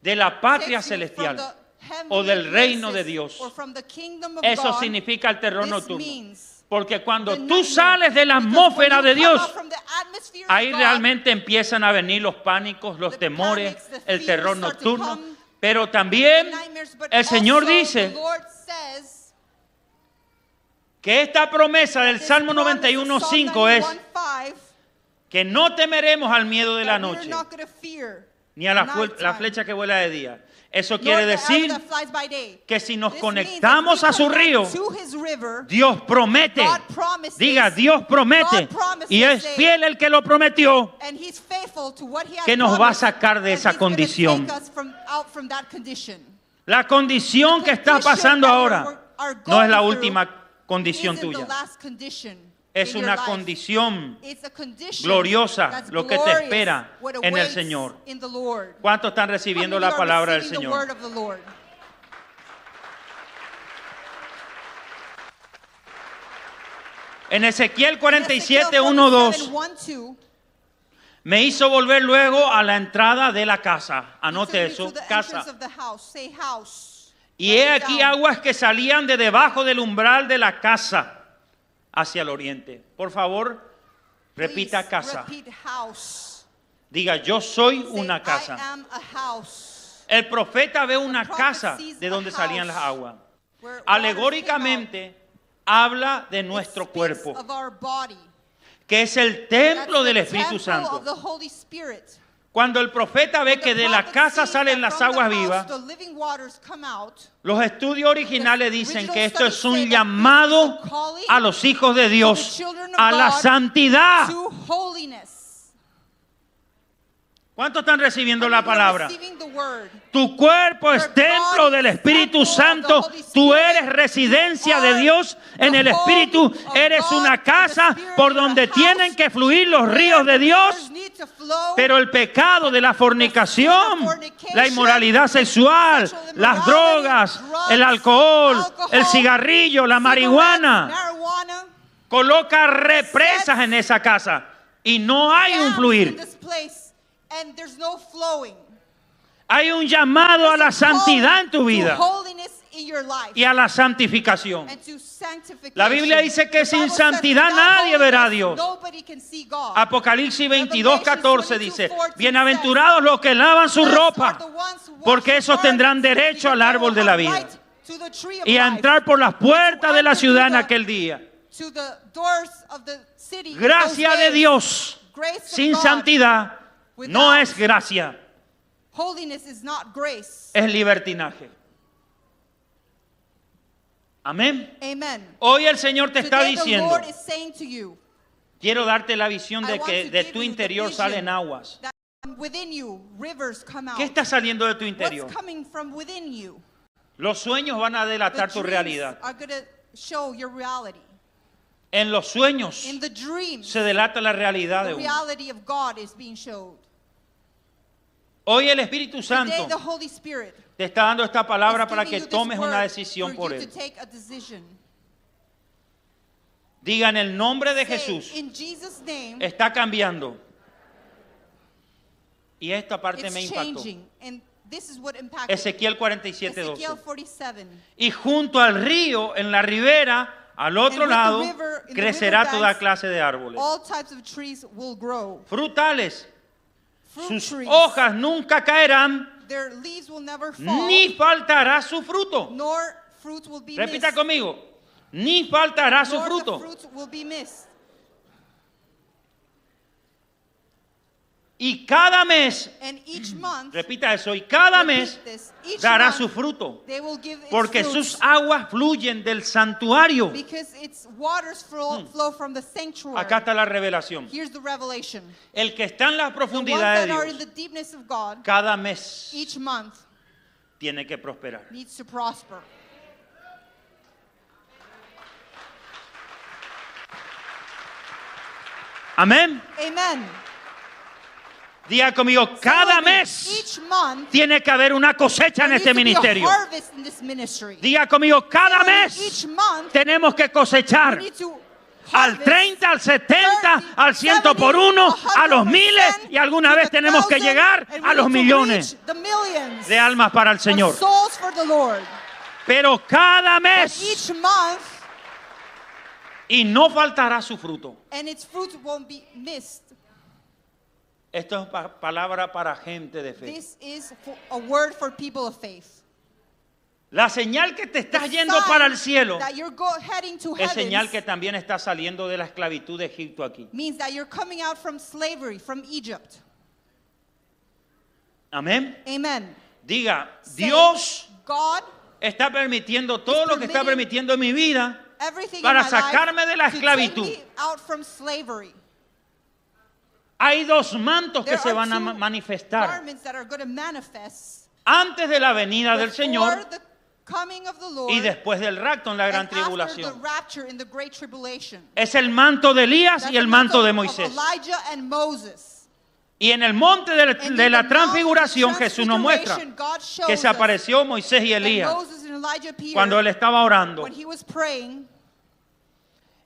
de la patria takes you from celestial the heavenly o del reino de places Dios, or from the kingdom of eso God, significa el terror this nocturno. means Porque cuando the tú nightmare. sales de la Because atmósfera when de you come Dios, out from the atmosphere of ahí God, realmente empiezan a venir los pánicos, los the temores, panics, the el fears terror start to nocturno. come, Pero the también nightmares, but el Señor also dice the Lord says que esta promesa del this Salmo promise of 91:5 Psalm es 91:5, que no temeremos al miedo de la that we're noche, not gonna fear ni a la nighttime, flecha que vuela de día. Eso nor quiere the decir arrow that flies by day. que si nos This means conectamos that a we su connect río, to his river, Dios promete. God promises, Diga, Dios promete. God promises, Y es say, fiel el que lo prometió, and he's faithful to what he has que nos va a promised, sacar de that esa he's gonna condición. take us out from that condition. La condición que está pasando ahora no es la última condición Isn't the tuya. last condition Es in your una life. condición It's a condition gloriosa that's lo que te glorious, espera what en el awaits Señor. in the Lord. ¿Cuántos están How recibiendo many la are palabra del receiving the Señor? word of the Lord? En Ezequiel In 47, Ezekiel 1, 2, 47:1-2, me hizo volver luego a la entrada de la casa. he Anote took me eso, to the casa. entrance of the house. Say house. Y he Write it aquí down. aguas que salían de debajo del umbral de la casa hacia el oriente. Por favor, repita Please casa. repeat house. Diga, yo soy Say, una casa. I am a house. El profeta ve una prophet casa sees de a donde salían las house aguas. Where waters came out. Alegóricamente habla de It nuestro speaks cuerpo, of our body. que es el That's templo del the Espíritu temple Santo. of the Holy Spirit. Cuando el profeta ve When que the de la prophet casa sees salen that las from the aguas house vivas, the living waters come out, los estudios originales The dicen original que esto es studies un say that llamado this is a calling a los hijos de Dios to the children of a la God santidad. to holiness. ¿Cuántos están recibiendo How la many are palabra? receiving the word? Tu cuerpo es Your templo body del is Espíritu temple of the Santo. Holy Tú Spirit. eres residencia You de are Dios en the el Espíritu. home of Eres God una in the casa Spirit. por You're a donde house tienen que fluir los ríos de where the Dios. rivers need to flow. Pero el pecado de la fornicación, la inmoralidad sexual, las drogas, el alcohol, el cigarrillo, la marihuana, marijuana coloca represas en esa casa y no hay un in fluir. this place, and there's no flowing. Hay un llamado a la There's a call santidad en tu to vida holiness in your life y a la santificación. and to sanctification. La Biblia dice que The sin Bible says santidad without nadie verá a holiness, Dios. nobody can see God. Apocalipsis 22:14 dice, 22:14 bienaventurados los que lavan su Blessed ropa, are the ones who wash porque their esos tendrán garments, derecho al because they árbol will de la have vida right to the tree of y a life, entrar por las puertas de la enter ciudad en to the- aquel día. to the doors of the city in Gracia those de days. Dios Grace of sin God santidad no without es gracia, holiness is not grace. es libertinaje. Amén. Amen. Hoy el Señor te está Today the diciendo, Lord is saying to you quiero darte la visión I de want que to de give tu you the interior vision salen aguas. that within you rivers come out. ¿Qué está saliendo de tu interior? What's coming from within you? Los sueños van a The delatar tu dreams realidad. are going to show your reality. En los sueños In the dreams, se delata la realidad de the uno. reality of God is being showed. Hoy el Espíritu Today Santo the Holy Spirit te está dando esta palabra is para giving que you this tomes una word decisión for por you to Él. take a decision. Diga en el nombre de Say, Jesús, in Jesus' name, está cambiando. Y esta parte me it's impactó. changing. And this is what impacted Ezequiel 47:12. Ezekiel 47. Y junto al río, en la ribera, al otro And with the lado, river, in the crecerá river toda banks, clase de árboles. All types of trees will grow. Frutales, Fruit sus trees, hojas nunca caerán, their leaves will never fall, ni faltará su fruto. nor fruit will be Repita missed. conmigo, ni faltará su Nor the fruto. fruit will be missed. Y cada mes, And each month, repita eso, y cada mes repeat this, each dará month, su fruto, they will give its porque fruits, sus aguas fluyen del santuario. because its waters flow from the sanctuary. Acá está la revelación. Here's the revelation. El que está en las The ones profundidades that are de in the Dios, deepness of God, cada mes each month tiene que prosperar. needs to prosper. Amén. Amen. Diga conmigo, Say cada with me, mes each month, tiene que haber una cosecha en there este needs to be a ministerio. harvest in this ministry. Diga conmigo, cada Say with me, mes each month, tenemos que we cosechar need to al harvest 30, al 70, 30, al 100 por 70, uno, a los 100%, miles y alguna to vez the tenemos que 1,000, llegar and we a los need to millones reach the millions de almas para el of Señor. souls for the Lord. Pero cada But mes each month, y no faltará su fruto. and its fruit won't be missed. Esto es palabra para gente de fe. This is a word for people of faith. La señal que te estás The yendo sign para el cielo that you're heading to es señal heavens que también estás saliendo de la esclavitud de Egipto aquí. means that you're coming out from slavery, from Egypt. Amén. Amen. Diga, Say, Dios God, está permitiendo todo lo que está permitting permitiendo en mi vida everything para in my sacarme de la life to take esclavitud. me out from slavery. Hay dos mantos que There se are van a two manifestar garments that are going to manifest antes de la venida del before Señor the coming of the Lord y después del rapto en la gran and after the tribulación. rapture in the great tribulation. Es el manto de Elías That's y el the manto de of Moisés. Elijah and Moses. Y en el monte de And de in la the transfiguración mountain of Jesús nos muestra transfiguration, God shows que se us apareció Moisés y that Elías Moses and Elijah appeared cuando él estaba orando. when he was praying.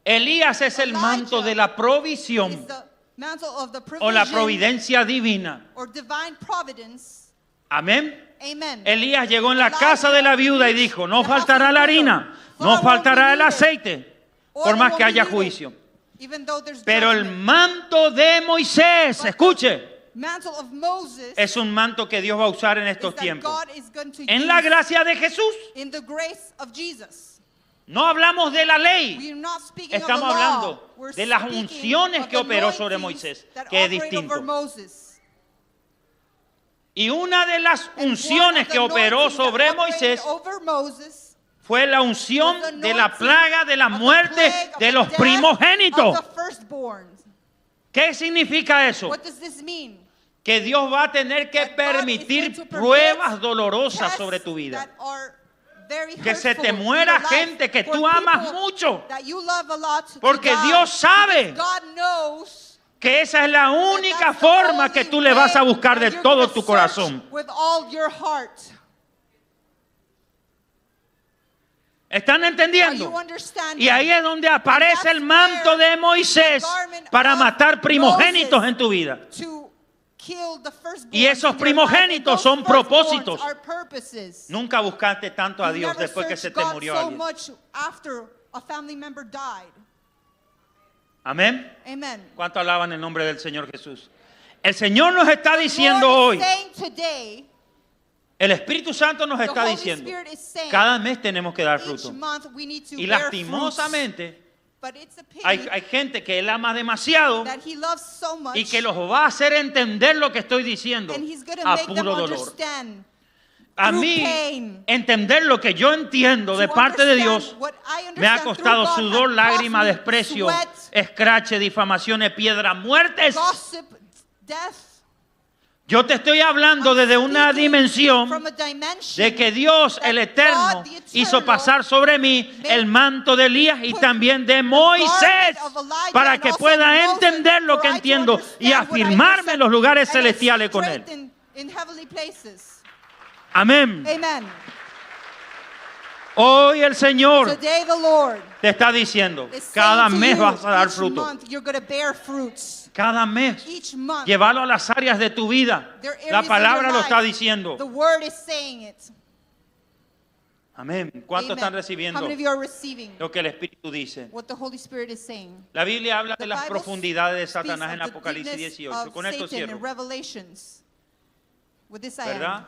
Elías es el manto de la Is provisión the mantle of the o la provision providencia divina. or divine providence. Amén. Amen. Elías llegó en la casa de la viuda y dijo, no faltará la harina, no faltará el aceite, por más que haya juicio. Even though there's Pero el judgment. manto de Moisés, escuche, Mantle of Moses es un manto que Dios va a usar en is estos that tiempos. God is going to En la use gracia de Jesús. in the grace of Jesus. No hablamos de la ley. We are not speaking of the Estamos law. hablando We're de las speaking unciones of que operó sobre anointings Moisés, that que es operate distinto. over Moses. Y una de las And one unciones of the que operó anointings that sobre operated Moisés over Moses fue la unción was the de la anointing plaga de la of the muerte plague of de the los death primogénitos. of the firstborns. ¿Qué significa eso? What does this mean? Que Dios va a tener que That God is permitir going to permit pruebas dolorosas tests sobre tu vida. that are very Que se te hurtful in muera your life gente que for tú amas people mucho. that you love a lot to Porque die. Dios sabe God knows que esa es la that única that's the forma only que tú le vas a way buscar de that you're todo gonna tu search corazón. with all your heart. ¿Están Are entendiendo? you understanding? Y ahí es donde aparece el manto de Moisés para matar primogénitos en tu vida. To kill the firstborn Y esos in your life, and primogénitos those son propósitos. firstborns are purposes. Nunca buscaste tanto a You Dios never después que se searched te God murió so alguien. much after a family member died. Amén. Amen. ¿Cuánto alaban el nombre del Señor Jesús? El Señor nos está diciendo Lord hoy, is saying today, el Espíritu Santo nos the está Holy diciendo, Spirit is saying, cada mes tenemos que dar each fruto. month we need to Y bear fruits. lastimosamente But it's a pity hay gente que Él ama demasiado that he loves so much, y que los va a hacer entender lo que estoy diciendo and he's going to a make them puro dolor. understand A through mí, pain. entender lo que yo entiendo de To parte de understand Dios what I understand me ha through costado God sudor, has lágrima, cost me desprecio, sweat, escrache, difamaciones, piedra, muertes. gossip, death. Yo te estoy hablando I'm desde una speaking dimensión from a dimension de que Dios, el that Eterno, God, the hizo Eternal, pasar sobre mí el manto de Elías y put también de the Moisés garment of Elijah para and que also pueda Moses, entender lo for que I to entiendo y understand what I afirmarme en understand los lugares and celestiales con Él. strengthen in heavenly places. Amén. Amen. Hoy el Señor Today the Lord te está diciendo, is cada saying to mes you, vas a dar each fruto. month you're going to bear fruits. Cada mes. Each month. Llevarlo a las áreas de tu vida. There are La areas in palabra your lo está life. diciendo. The word is saying it. Amén. ¿Cuántos Amen. están How recibiendo many of you are receiving lo que el Espíritu dice? what the Holy Spirit is saying? La Biblia habla The de las Bible profundidades de speaks Satanás of en the Apocalipsis deepness 18. of Con esto Satan in cierro. Revelations. With this I ¿Verdad? end.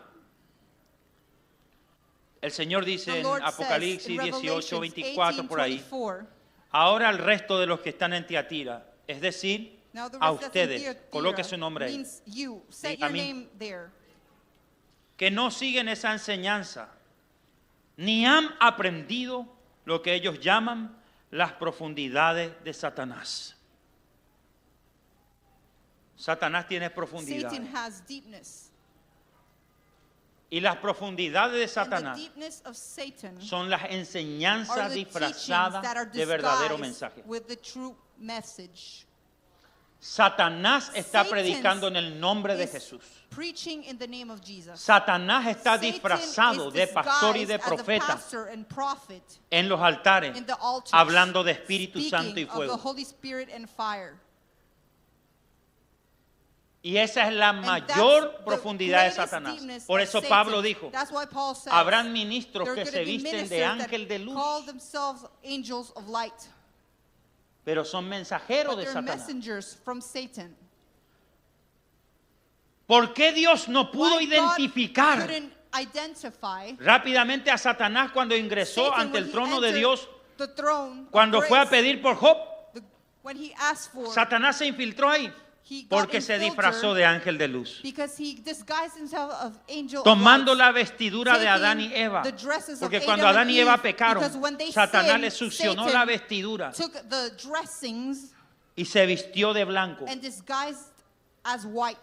El Señor dice The en Lord says Apocalipsis in 18, Revelations 24 por ahí. 18:24, Ahora el resto de los que están en Tiatira, es decir, now the a rest that's in ustedes, Thyatira coloque su nombre ahí, means you. Set Sí, a your mí. name there. que no siguen esa enseñanza, ni han aprendido lo que ellos llaman las profundidades de Satanás. Satanás tiene profundidades. Satan has deepness. Y las profundidades de And the Satanás deepness of Satan son las are enseñanzas the teachings disfrazadas that are de verdadero disguised mensaje. with the true message. Satanás está Satan's predicando en el nombre de is Jesús. Preaching in the name of Jesus. Satanás está Satan disfrazado is de pastor y disguised de as a profeta pastor and prophet en los altares, in the altars, hablando de Espíritu speaking Santo y of the fuego. Holy Spirit and fire. Y esa es la And that's mayor the profundidad de greatest Satanás. deepness Por of eso Satan. Pablo dijo, That's why Paul says, habrán ministros there are que gonna se be visten de ministers that ángel de luz. call themselves angels of light. pero son mensajeros but de they're Satanás. messengers from Satan. ¿Por qué Dios no pudo Why God identificar couldn't identify rápidamente a Satanás cuando ingresó Satan ante when el he trono de entered Dios? the throne of Cuando fue a grace? pedir por Job, When he asked for, Satanás se infiltró ahí he got porque se infiltrated disfrazó de ángel de luz, because he disguised himself of angel of tomando light, la vestidura de taking Adán y Eva. the dresses of Porque Adam cuando and Adán y Eva Eve, pecaron, because when they Satanás sinned, le succionó Satan la vestidura took the dressings y se vistió de blanco and disguised as white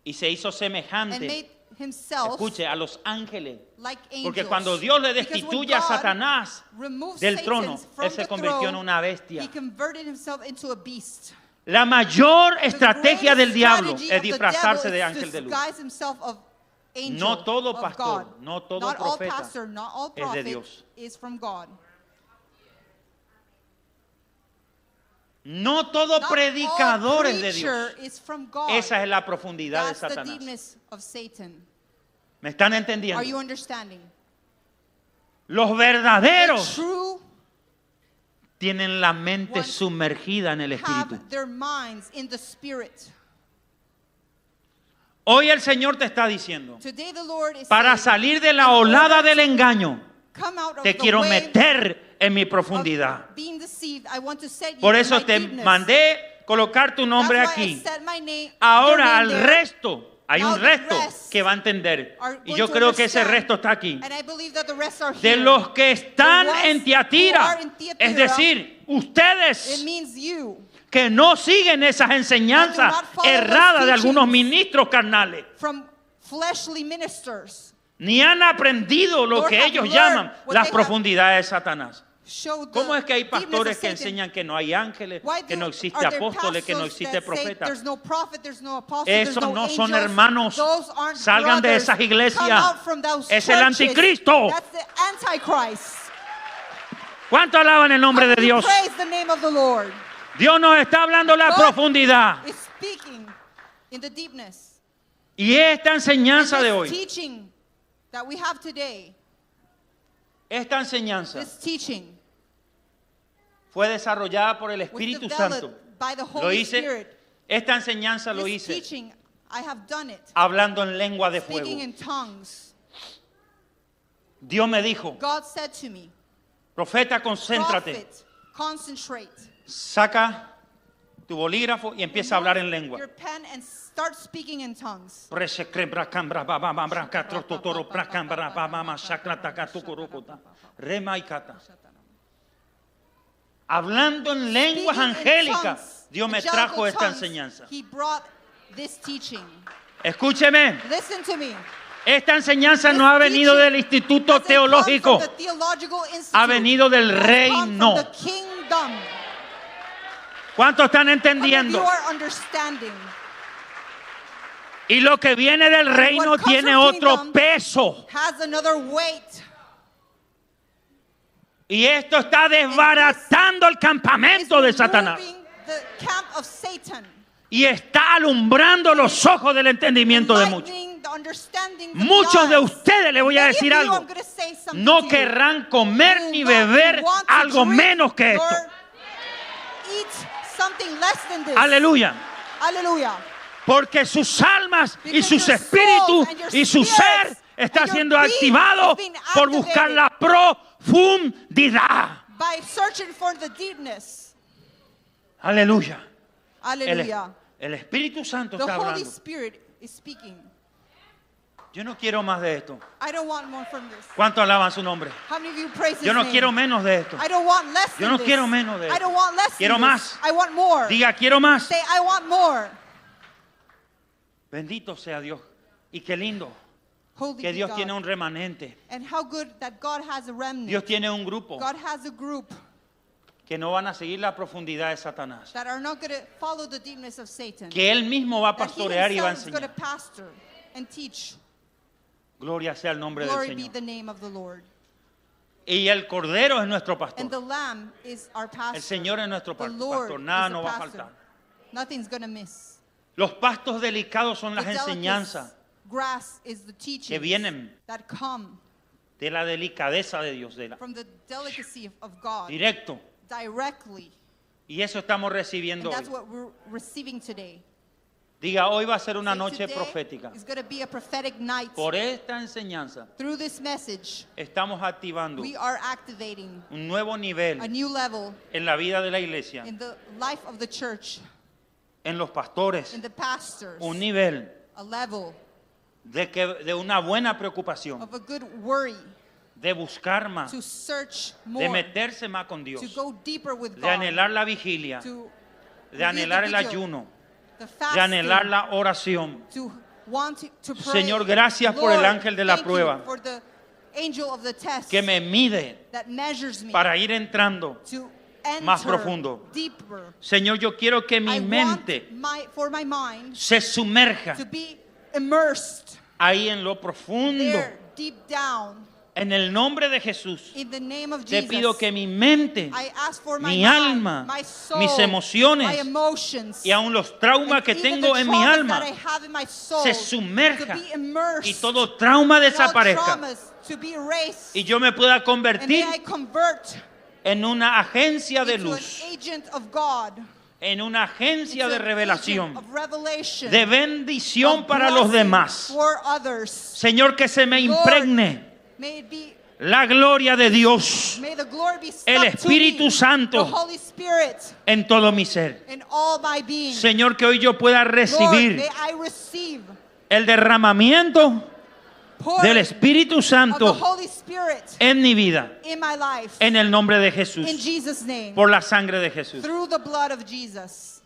y se hizo and semejante, made himself escuche, a los ángeles. like angels. Porque cuando Dios le Because when destituye a God Satanás removed del Satan trono, from él se the convirtió en throne, una bestia. he converted himself into a beast. La mayor The estrategia del greatest diablo strategy es of the disfrazarse de devil is ángel de luz. disguise himself of angel No todo of pastor, God. no todo Not all profeta pastor, not all es de prophet Dios. is from God. No todo Not predicador all es de Dios. preacher is from God. Esa es la profundidad de That's the Satanás. deepness of Satan. ¿Me están Are you entendiendo? understanding? Los The verdaderos true tienen la mente ones sumergida en el Espíritu. have their minds in the Spirit. Hoy el Señor te está diciendo, Today the Lord is para saying, salir de la olada del engaño, come out of te the quiero wave meter en mi of profundidad. being deceived. I want to set you Por in eso my te deepness. mandé colocar tu nombre That's why I aquí. set my name, Ahora your al name there. resto, hay Now un the resto rest que va a entender. are Y going yo to creo que ese understand. resto está aquí. And I believe that the rest are De here. los que están The ones en who Tiatira, are in Tiatira, es decir, It ustedes means you que no siguen esas enseñanzas not follow erradas those de algunos teachings. ministros carnales, from fleshly ministers. ni han aprendido lo Nor que have ellos learned llaman what las they have profundidades de Satanás. Show the ¿Cómo es que hay deepness pastores of que Satan. enseñan que no hay ángeles, Why que no existe are there apóstoles, que no pastors existe that say profeta? there's no prophet, there's no apostle, Esos there's no no son angels? hermanos. Those aren't Salgan de brothers. esas iglesias. Come out from those Es el churches. anticristo. That's the Antichrist. ¿Cuánto alaban el nombre de How do you Dios? praise the name of the Lord? Dios nos está hablando la God profundidad. is speaking in the deepness. Y esta enseñanza de This hoy, teaching that we have today, esta enseñanza this teaching fue desarrollada por el was Espíritu developed Santo. by the Lo Holy hice, Spirit. esta enseñanza lo This hice teaching, I have done it. hablando en lengua de fuego. Speaking in tongues. Dios me dijo, God said to me, profeta, concéntrate, prophet, concentrate. saca tu bolígrafo y empieza a hablar en lengua. Your pen and start speaking in tongues. Hablando en lenguas Speaking in angélicas, tongues, Dios me angelical trajo esta tongues, enseñanza. He brought this teaching. Escúcheme, Listen to me. esta enseñanza This no ha venido teaching del instituto doesn't come teológico, from the theological institute. ha venido del It has come reino. from the kingdom. ¿Cuántos están How many of entendiendo? you are understanding? Y lo que viene del reino what comes tiene from otro kingdom peso. Has another weight. Y esto está desbaratando el It's campamento de Satanás. removing the camp of Satan. Y está alumbrando los ojos del entendimiento de muchos. Enlightening the understanding of Muchos de eyes. ustedes, les voy a Many of decir you, algo, I'm gonna say something no to you. querrán comer You ni will not beber want to algo drink menos que esto. or eat something less than this. Aleluya. Aleluya. Porque sus almas y Because sus your espíritus souls and your y su spirits ser está and your siendo being activado is being por buscar activated. la profundidad. By searching for the deepness. Aleluya. Hallelujah. El Espíritu Santo The está Holy hablando. Spirit is speaking. Yo no quiero más de esto. I don't want more from this. ¿Cuánto alaban su nombre? How many of you praise His Yo no name? quiero menos de esto. I don't want less Yo than no this. quiero menos de I esto. don't want less Quiero than más. this. I want more. Diga, quiero más. Say, I want more. Bendito sea Dios. Y qué lindo Holy que be Dios God. tiene un remanente. And how good that God has a remnant. Dios tiene un grupo God has a group que no van a seguir la profundidad de Satanás. that are not going to follow the deepness of Satan. Que Él mismo va a That He pastorear y va a himself is going to enseñar. pastor and teach. Gloria sea el nombre del Glory be Señor. the name of the Lord. Y el Cordero es nuestro And the pastor. Lamb is our pastor. El Señor es nuestro The pastor. Lord Nada is nos the va a pastor. faltar. Nothing's going to miss. Los pastos delicados son las The delicate enseñanzas grass is the teachings que vienen that come de la delicadeza de Dios, from the delicacy of God directo. directly. Y eso estamos And recibiendo that's hoy. what we're receiving today. Diga, hoy va a ser una Say, noche today profética. is going to be a prophetic night. Por esta enseñanza Through this message, estamos activando we are activating un nuevo a nivel new level en la vida de la iglesia, in the life of the church, en los pastores, in the pastors, un nivel a level de una buena preocupación, of a good worry, de buscar más, to search de more, meterse más con to Dios, go deeper with de God, anhelar la vigilia, to de anhelar el read the ayuno, the de fasting, anhelar la oración. to want to pray. Señor, gracias por el Lord, ángel de la thank you prueba for the angel of the test que me mide that measures me para ir entrando. to más enter profundo. deeper. Señor, yo quiero que mi I mente want for my mind se sumerja to be immersed ahí en lo profundo. there, deep down, En el nombre de Jesús, in the name of te Jesus. pido que mi mente I ask for my mi mind, alma, my soul, mis emociones my emotions, y aún los traumas and que even tengo the en mi traumas alma that I have in my soul, se sumerja to be immersed, y todo trauma and all desaparezca traumas to be erased, y yo me pueda and convertir then I convert en una agencia de into an luz, agent of God, en una agencia into de an revelación, agent of revelation, de bendición of para los blessing demás. for others. Señor, que se me impregne May it be, la gloria de Dios may the glory be stuck El to Espíritu me, Santo the Holy Spirit, en todo mi ser. in all my being. Señor, que hoy yo pueda Lord, recibir may I receive el derramamiento del pouring Espíritu of the Santo Holy Spirit en mi vida, in my life, en el nombre de in Jesús, Jesus' name, por la sangre de Jesús. through the blood of Jesus.